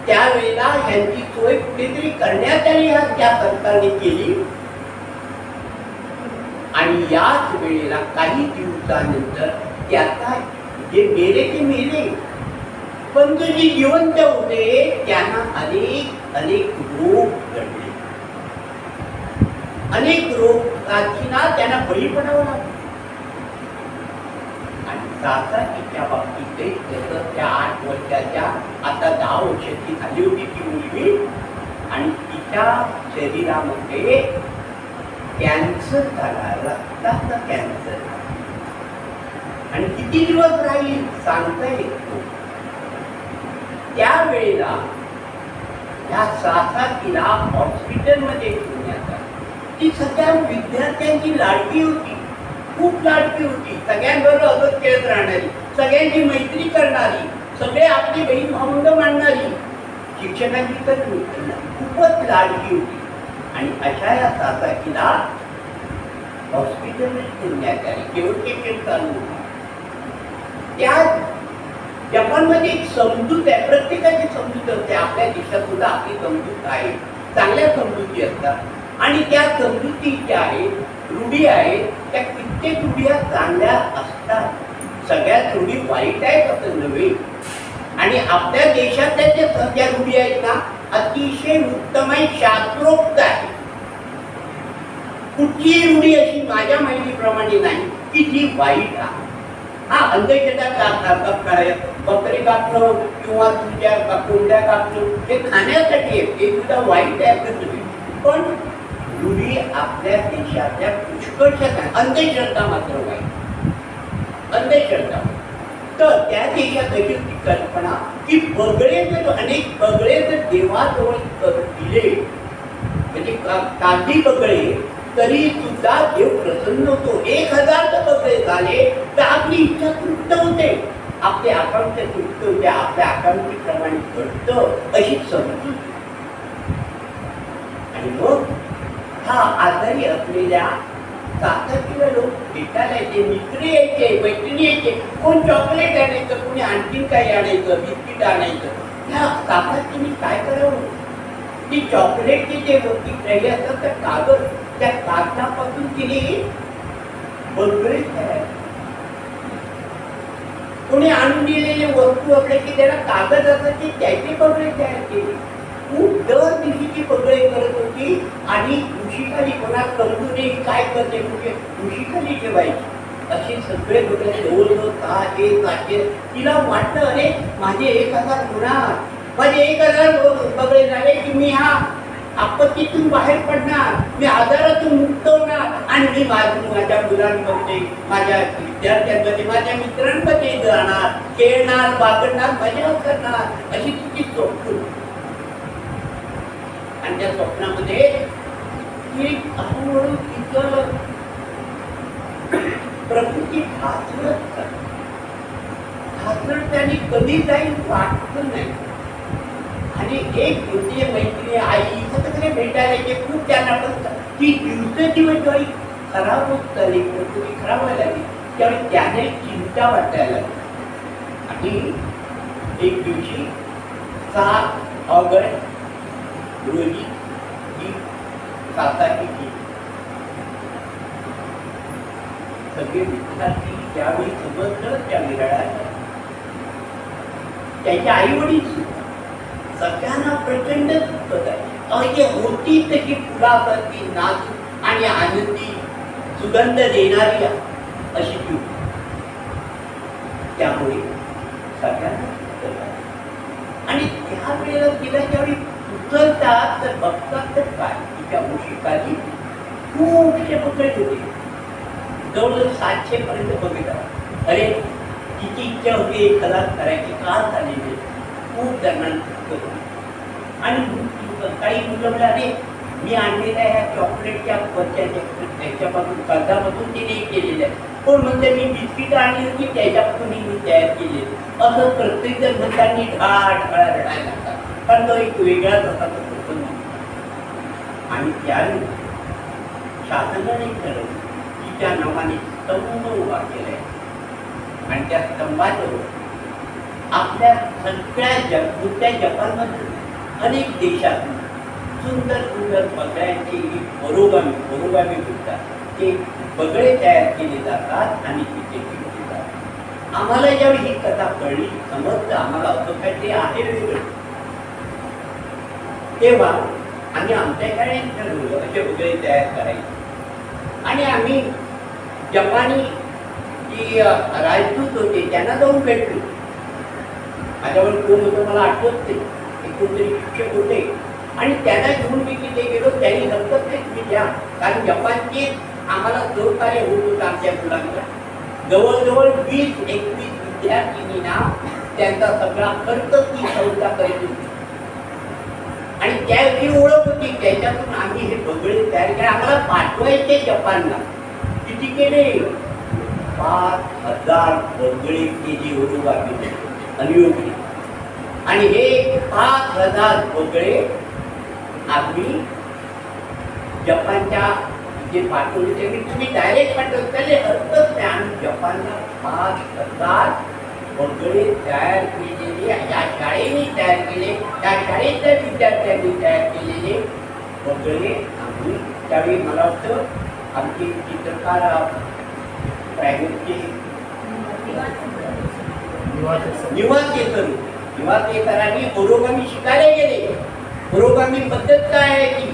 Speaker 11: त्यावेळेला ह्यांची सोय कुठेतरी करण्यात आली त्या सरकारने केली आणि याच वेळेला काही दिवसानंतर त्याचा जे मेले ते मेले पण जे जिवंत होते त्यांना अनेक रोग घडले अनेक रोगाची ना त्यांना बळी पडावं लागलं आणि सासाकीच्या बाबतीत जसं त्या 8 वर्षाच्या आता 10 वर्षाची झाली होती ती मुलगी आणि तिच्या शरीरामध्ये कॅन्सर झाला रक्ताचा कॅन्सर आणि किती दिवस राहील सांगता येत त्यावेळेला या सासाकीला हॉस्पिटलमध्ये ठेवण्यात आलं ती सगळ्या विद्यार्थ्यांची लाडकी होती खूप लाडकी होती सगळ्यांबरोबर असंच खेळत राहणारी सगळ्यांची मैत्री करणारी सगळे आपली बहीण भावंड मांडणारी शिक्षकांची तर खूपच लाडकी होती आणि अशा या सासाकीला हॉस्पिटलमध्ये ठेवण्यात आली केवळ चालू होती त्या जपानमध्ये एक समजूत आहे प्रत्येकाची समजूत असते आपल्या देशात सुद्धा आपली समजूत आहे चांगल्या समजुती असतात आणि त्या समजुती ज्या आहेत रूढी आहेत त्या कित्येक रूढी चांगल्या असतात सगळ्यात रूढी वाईट आहेत असं नव्हे आणि आपल्या देशातल्या ज्या सगळ्या रूढी आहेत ना अतिशय उत्तम आहे शास्त्रोक्त आहे कुठलीही रूढी अशी माझ्या माहितीप्रमाणे नाही की जी वाईट आहे हा अंधश्रद्धा बकरी कापणं किंवा तुमच्या कोंबड्या कापणं हे खाण्यासाठी आहे ते सुद्धा वाईट आहे पण रूढी आपल्या देशातल्या पुष्कळशा अंधश्रद्धा मात्र वाईट अंधश्रद्धा तर त्या देशात अशी ती कल्पना की बगळे जर अनेक बगळे जर देवाजवळ दिले म्हणजे काही बगळे तरी सुद्धा देव प्रसन्न होतो 1000 बगळे झाले तर आपली इच्छा तृप्त होते आपले आकांक्षा तृप्त होते आपल्या आकांक्षेप्रमाणे घडतं अशी समजूत आणि मग हा आजारी असलेल्या सासाकीला लोक भेटायला यायचे मित्र यायचे मैत्रिणी यायचे कोण चॉकलेट आणायचं कोणी आणखीन काही आणायचं बिस्किट आणायचं ह्या सासाकीने काय करावं ती चॉकलेटची जे वरती राहिले असतात त्या कागद त्या कागदापासून तिने बगळे तयार कोणी आणून दिलेले वस्तू असले की त्याला कागद असायचे त्याचे बगळे तयार केले खूप दर दिवशीची बगळे करत होती आणि उशीखाली कोणा समजून काय करते म्हणजे उशीखाली ठेवायची असे सगळे बगळे जवळजवळ 6 तिला वाटलं अरे माझे 1000 होणार माझे 1000 बगळे झाले की मी हा आपत्तीतून बाहेर पडणार, मी आजारातून मुक्त होणार आणि मी माझ्या मुलांमध्ये, माझ्या विद्यार्थ्यांमध्ये, माझ्या मित्रांमध्ये जाणार, खेळणार, बागडणार, मजा करणार, अशी तिची स्वप्न. आणि त्या स्वप्नामध्ये हळूहळू तिचं प्रकृती ढासळत त्याने कधी जाईल वाटत नाही. आणि एक होती मैत्री आई सगळे भेटायला येते, खूप त्यांना ती दिवसेंदिवस जेव्हा खराब होत चालली, प्रकृती खराब व्हायला लागली, त्यावेळी त्याने चिंता वाटायला लागली. आणि एक दिवशी 6 ऑगस्ट रोजी ही साताची सगळे विद्यार्थी त्यावेळी समजलं त्या विराळाला, त्याच्या आई वडील सगळ्यांना प्रचंड दुःखत आहे. होती तशी फुलासारखी नाजूक आणि आनंदी सुगंध देणारी अशी ती होती. त्यामुळे सगळ्यांना दुःखत आहे. आणि त्यावेळेला तिला ज्यावेळी उचलतात तर बघतात तर काय, तिच्या मुशिकाली खूपशे बकळे होते, जवळजवळ 700 पर्यंत बघितलं. अरे तिची इच्छा होती एक खलास करायची, का झालेली खूप जणांना. आणि काही मुलं म्हणाले मी आणलेल्या ह्या चॉकलेटच्या त्याच्यापासून कर्जापासून तिने केलेलं आहे, कोण म्हणते मी बिस्किट आणली होती त्याच्यापासून मी तयार केली. असं प्रत्येक जण म्हणताना ढाढाळा रडायला लागतात, कारण तो एक वेगळाच असा तो. आणि त्यावेळी शासनाने ठरवलं की त्या नावाने स्तंभ उभा केलाय आणि त्या स्तंभाजवळ आपल्या सगळ्या मोठ्या जपानमध्ये अनेक देशातून सुंदर सुंदर बगळ्यांची बरोगामी बोलतात, ते बगळे तयार केले जातात आणि तिथे ठेवले जातात. आम्हाला ज्यावेळी ही कथा कळली, समजलं आम्हाला असं काहीतरी आहे वेगळं, तेव्हा आम्ही आमच्या शाळेत ठरवलं असे बगळे तयार करायचे. आणि आम्ही जपानी जी राजदूत होते त्यांना जाऊन भेटलो. माझ्यावर कोण होतं मला आठवत नाही, कोणतरी शिक्षक होते आणि त्यांना घेऊन मी तिथे गेलो. त्यांनी हरकत नाही तुम्ही द्या, कारण जपानचे आम्हाला सहकार्य होत होतं आमच्या मुलांना. जवळजवळ 20-21 विद्यार्थिनींना त्यांचा सगळा खर्च ती संस्था करत होती. आणि त्यावेळी ओळख होती, त्याच्यातून आम्ही हे बगळे तयार केले. आम्हाला पाठवायचे जपानला. किती केले? 5000 बगळे केली ओरोगामी अनुयोगी. आणि हे 5000 बगळे आम्ही जपानच्या जे पाठवले ते तुम्ही डायरेक्ट पाठवत त्याला हरकत नाही. आम्ही जपानला 5000 बगळे तयार केलेले, या शाळेने तयार केले, त्या शाळेतल्या विद्यार्थ्यांनी तयार केलेले बगळे आम्ही त्यावेळी मला वाटतं आमचे चित्रकार प्रायव्हेटचे निवासेकरांनी ओरोगामी शिकायला गेले. ओरोगामी पद्धत काय आहे ती,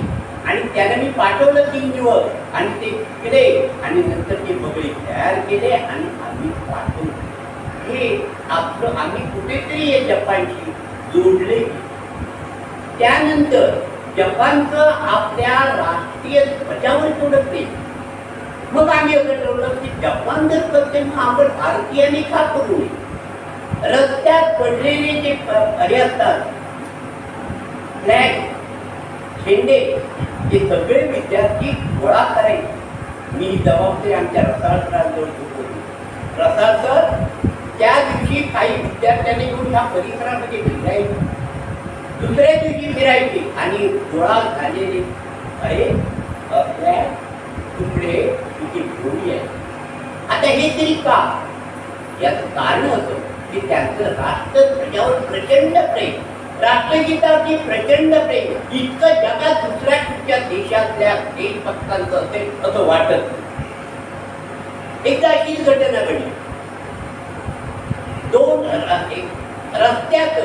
Speaker 11: आणि त्याला मी पाठवलं 3 दिवस आणि ते केले आणि नंतर ते बगळे तयार केले आणि आम्ही पाठवले. हे आपलं आम्ही कुठेतरी हे जपानशी जोडले. त्यानंतर जपानचं आपल्या राष्ट्रीय ध्वजावर सोडत नाही. मग आम्ही असं ठरवलं की जपान जर करते मग आपण भारतीयांनी का करू नये. रस्त्यात पडलेले जे हे असतात फ्लॅग, झेंडे, हे सगळे विद्यार्थी गोळा करायचे. मी जबाबदारी आमच्या रसाळ सरांजवळ होती. रसाळ सर त्या दिवशी काही विद्यार्थ्यांनी घेऊन ह्या परिसरामध्ये फिरायचे, दुसऱ्या दिवशी फिरायचे आणि गोळा झालेले फ्लॅग तुकडे तिथे घेऊन यायचे. आता हे तरी का? याचं कारण होतं की त्यांचं राष्ट्रध्वजावर प्रचंड प्रेम, राष्ट्रगीतावरती प्रचंड प्रेम इतकं जगात दुसऱ्या कुठच्या देशातल्या देशभक्तांचं असेल असं वाटत. एकदा अशीच घटना घडली. 2 रस्त्यात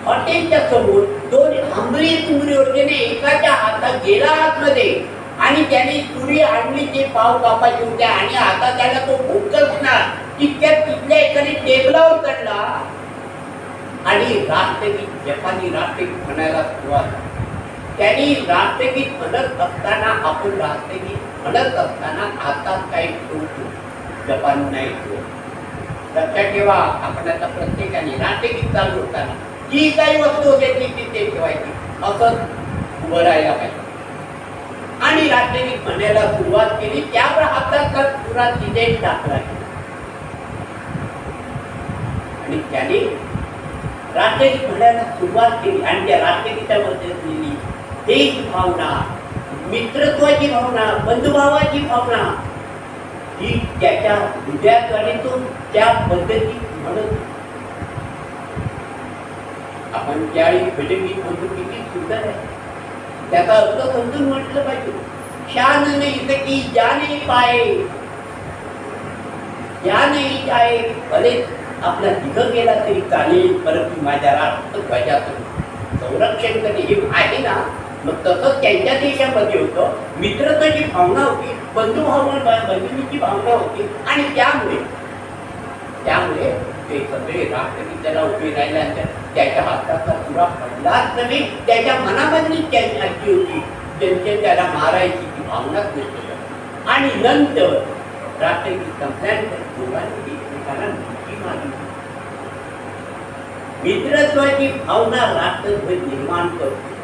Speaker 11: हॉटेलच्या समोर 2 आंबरी तुंबरी होते. एकाच्या हातात गेला आतमध्ये आणि त्याने तुरी आणली, ते पाव कापायचे होते आणि आता त्याला तो भोकच ना तितक्यात तिथल्या एकाने टेबलावर चढला आणि राष्ट्रगीत, जपानी राष्ट्रगीत म्हणायला सुरुवात. त्यांनी राष्ट्रगीत म्हणत असताना आपण राष्ट्रगीत म्हणत असताना हातात काही ठेवतो, जपान नाही ठेवत. लक्षात ठेवा, आपण आता प्रत्येकाने राष्ट्रगीत चालू होताना जी काही वस्तू असेल ती तिथे ठेवायची, असंच उभं राहायला पाहिजे. आणि राष्ट्रगीत म्हणायला सुरुवात केली त्यावर हातात पुरा तिथे टाकला आणि त्याने राष्ट्रगीत म्हणायला सुरुवात केली. आणि त्या राष्ट्रगीतामध्ये असलेली देश भावना, मित्रत्वाची भावना, बंधुभावाची भावना ही त्याच्या हृदयात आणि तो त्या पद्धतीत म्हणत. आपण त्यावेळी भजनगीत म्हणतो किती सुंदर आहे, त्याचा अर्थ समजून म्हटलं पाहिजे. शान नाही सकी जाने पाए, ज्याने जाए, भले आपला दिघ गेला तरी चालेल, परंतु माझ्या राष्ट्रध्वजाचं संरक्षण करणे हे आहे ना. मग तसंच त्यांच्या देशामध्ये होतं, मित्रत्वाची भावना होती, बंधुभावची भावना होती. आणि त्यामुळे ते सगळे राष्ट्रगीताला उभे राहिल्यानंतर त्याच्या हाताचा पुरा पडलाच नव्हे, त्याच्या मनामधली त्यांची आजी होती, त्यांच्या त्याला मारायची ती भावनाच नसते. आणि नंतर राष्ट्रगीत संपल्यानंतर दोघांनी एकमेकांना मिठी मारली. मित्रत्वाची भावना राष्ट्रध्वज निर्माण करते.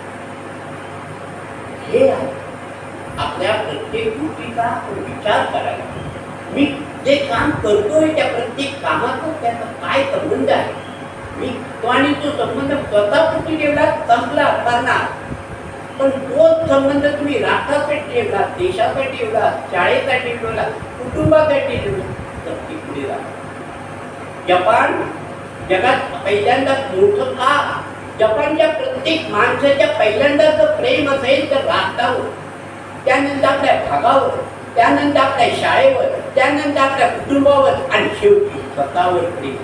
Speaker 11: हे आहे आपल्या प्रत्येक गोष्टीचा विचार करायला. मी जे काम करतोय त्या प्रत्येक कामाचा त्याचा काय संबंध आहे. मी तो आणि तो संबंध स्वतःपुरती ठेवला संपला करणार, पण तोच संबंध तुम्ही राष्ट्रासाठी ठेवला, देशासाठी ठेवला, शाळेसाठी ठेवला, कुटुंबासाठी ठेवला तर ती पुढे राहणार. जपान जगात पहिल्यांदा मोठं का? जपानच्या प्रत्येक माणसाच्या पहिल्यांदाच प्रेम असेल तर राष्ट्रावर, त्यानंतर आपल्या भागावर, त्यानंतर आपल्या शाळेवर, त्यानंतर आपल्या कुटुंबावर आणि शेवटी स्वतःवर प्रेम.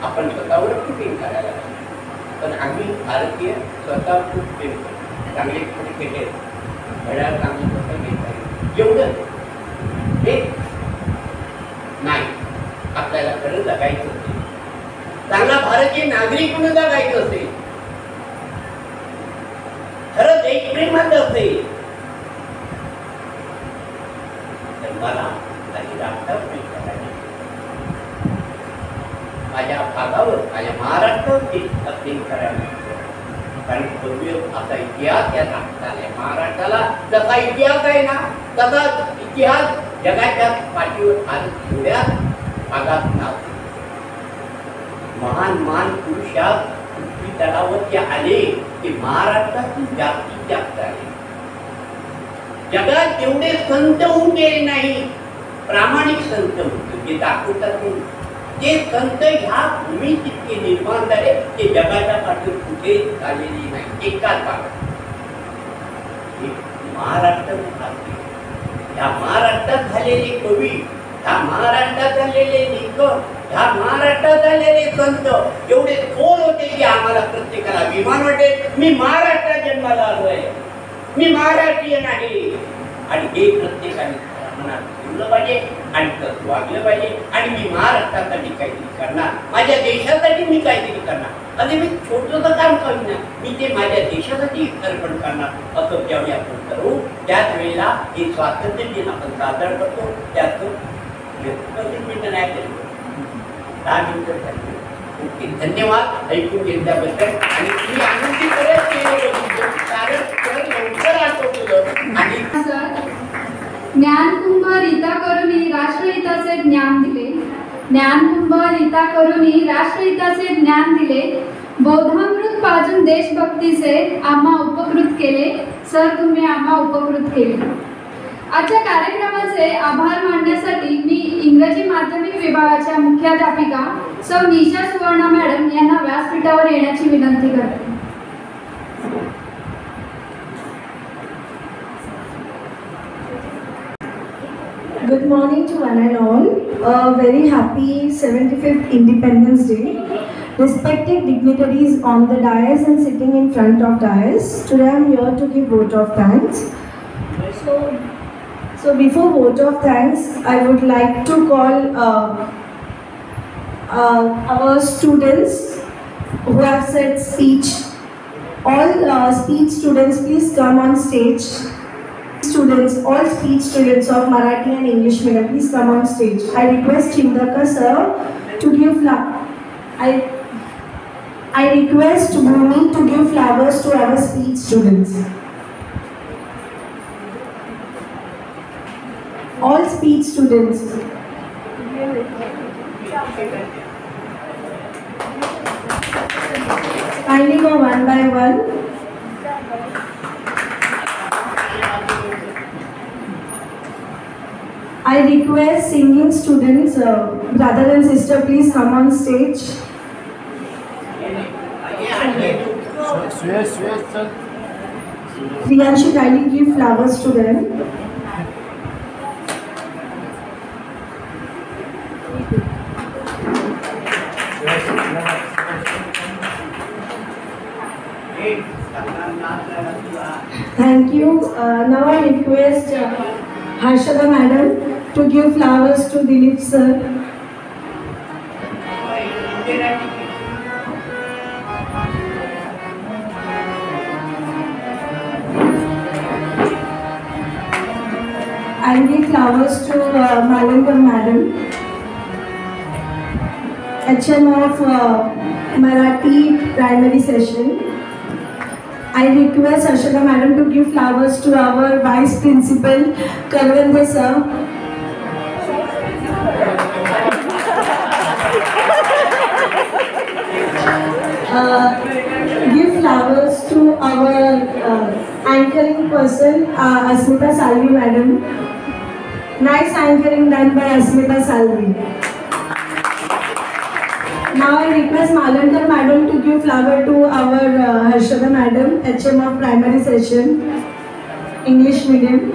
Speaker 11: आपण स्वतःवर प्रेम करायला पाहिजे. पण आम्ही भारतीय स्वतः खूप प्रेम करतो. चांगले कपडे केले, घड्याळ चांगलं कसं घेत एवढं हे नाही. आपल्याला खरं जगायचं असेल, चांगला भारतीय नागरिक म्हणून जगायचं असेल, खरं देशप्रेमाचं असेल तर मला काही राष्ट्रावर प्रेम करायचं. माझ्या भागावर, माझ्या महाराष्ट्रावर प्रेम करायला. कारण भव्य असा इतिहास या राष्ट्राला आहे. महाराष्ट्राला जसा इतिहास आहे ना तसा इतिहास जगाच्या पाठीवर आज थोड्या भागात नाव. महान महान पुरुष या पृथ्वी तलावरती आले ते महाराष्ट्रातून जास्तीत जास्त आले. जगात तेवढे संत होऊन गेले नाही, प्रामाणिक संत होते जे दाखवतात. ते संत ह्या भूमीत इतके निर्माण झाले ते जगाच्या पाठीवर कुठे झालेली नाही. एकाच भागात महाराष्ट्र. ह्या महाराष्ट्रात झालेले कवी, ह्या महाराष्ट्रात झालेले लेखक, ह्या महाराष्ट्रात झालेले संत एवढे थोर होते की आम्हाला प्रत्येकाला अभिमान वाटेल, मी महाराष्ट्रात जन्माला आलोय, मी महाराष्ट्रीयन आहे. आणि हे प्रत्येकाने मनात ठेवलं पाहिजे आणि तसं वागलं पाहिजे. आणि मी महाराष्ट्रासाठी काहीतरी करणार, माझ्या देशासाठी मी काहीतरी करणार. आणि मी छोटंसं काम करणार, मी ते माझ्या देशासाठी अर्पण करणार. असं ज्यावेळी आपण करू त्याच वेळेला हे स्वातंत्र्य दिन आपण साजरा करतो. त्याचं 10 मिनिटं झाली. ओके, धन्यवाद ऐकून घेतल्याबद्दल. आणि तुम्ही आनंदी परत केलं कारण लवकर आठवलं. आणि
Speaker 3: ज्ञानकुंभ रीता करुणी राष्ट्रहिताचे ज्ञान दिले. ज्ञानकुंभ रीता करुणी राष्ट्रहिताचे ज्ञान दिले. बौद्धामृत पाजून देशभक्तीचे आम्हा उपकृत केले. सर, तुम्ही आम्हा उपकृत केले. आजच्या कार्यक्रमाचे आभार मानण्यासाठी मी इंग्रजी माध्यमिक विभागाच्या मुख्याध्यापिका सौ निशा सुवर्णा मॅडम यांना व्यासपीठावर येण्याची विनंती करते.
Speaker 13: Good morning to one and all. A very happy 75th Independence Day. Respected dignitaries on the dais and sitting in front of dais, today I am here to give vote of thanks. So before vote of thanks, I would like to call our students who have said speech All speech students, please come on stage. Students, all speech students of Marathi and English medium, please come on stage. I request Chindarkar sir to give I request Bhumi to give flowers to our speech students. All speech students. Kindly go one by one. I request singing students, brother and sister, please come on stage. Priyanshi, kindly give flowers to them. Thank you. Now I request Harshada madam to give flowers to Dilip sir. I'll give flowers to Malingam madam, HM of Marathi primary session. I request Ashada madam to give flowers to our vice principal Karvande sir. Give flowers to our anchoring person Asmita Salvi madam. Nice anchoring done by Asmita Salvi. Now I request Malankar madam to give flower to our Harshada madam, HM of primary session, English medium.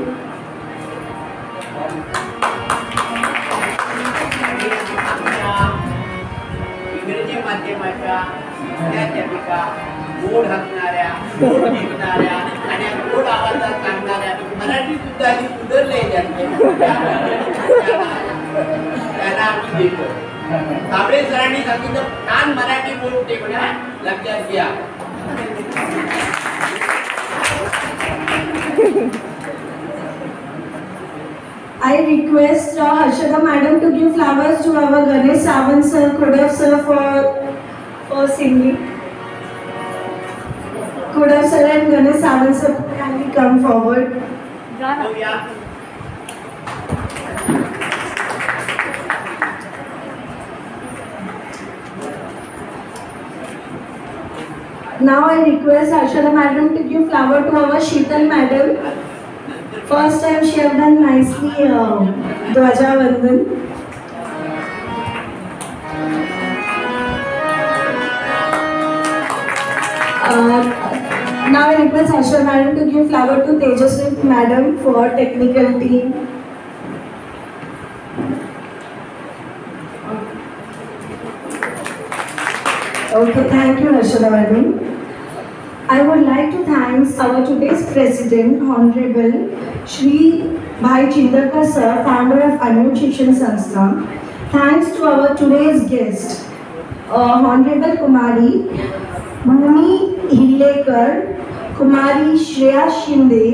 Speaker 11: इंग्रजी माध्यमाच्या अध्यापिका गोड हसणाऱ्या गोड जिंकणाऱ्या आणि गोड आवाजात सांगणाऱ्या मराठी सुद्धा ही सुधारले त्यांना आम्ही देतो. तांबडे सरांनी सांगितलं छान मराठी बोलते म्हणा, लक्षात घ्या.
Speaker 13: I request Harshada madam to give flowers to our Ganesh Sawant sir, Kudav sir for singing. Kudav sir and Ganesh Sawant sir, can we come forward? Now I request Harshada madam to give flower to our Sheetal madam. First time she have done nicely Dwaja Vandan. Now I request Harshada madam to give flower to Tejaswi madam for technical team. Okay, thank you Harshada madam. I would like to thank our today's president, Honorable Shri Bhai Chindarkar sir, founder of Anu Shikshan Sanstha. Thanks to our today's guest, Honorable Kumari Bhumi Hillekar, Kumari Shreya Shinde,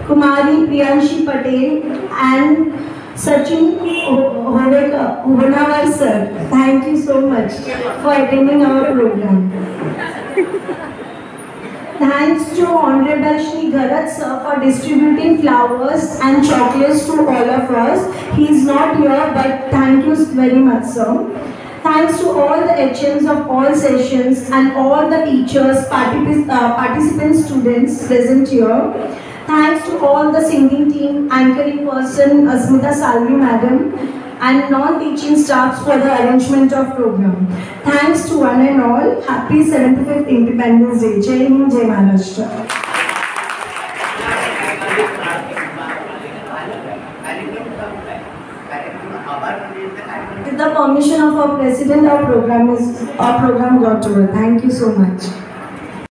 Speaker 13: Kumari Priyanshi Patel and Sachin Honawar sir. Thank you so much for attending our program. Thanks to Honorable Shri Garat sir for distributing flowers and chocolates to all of us. He is not here, but thank you very much sir. Thanks to all the HMs of all sessions and all the teachers, participant students present here. Thanks to all the singing team, anchoring person Asmita Salvi madam and non-teaching staffs for the arrangement of program. Thanks to one and all. Happy 75th Independence Day. Jai Hind, Jai Maharashtra. With the permission of our president, our program got over. Thank you so much.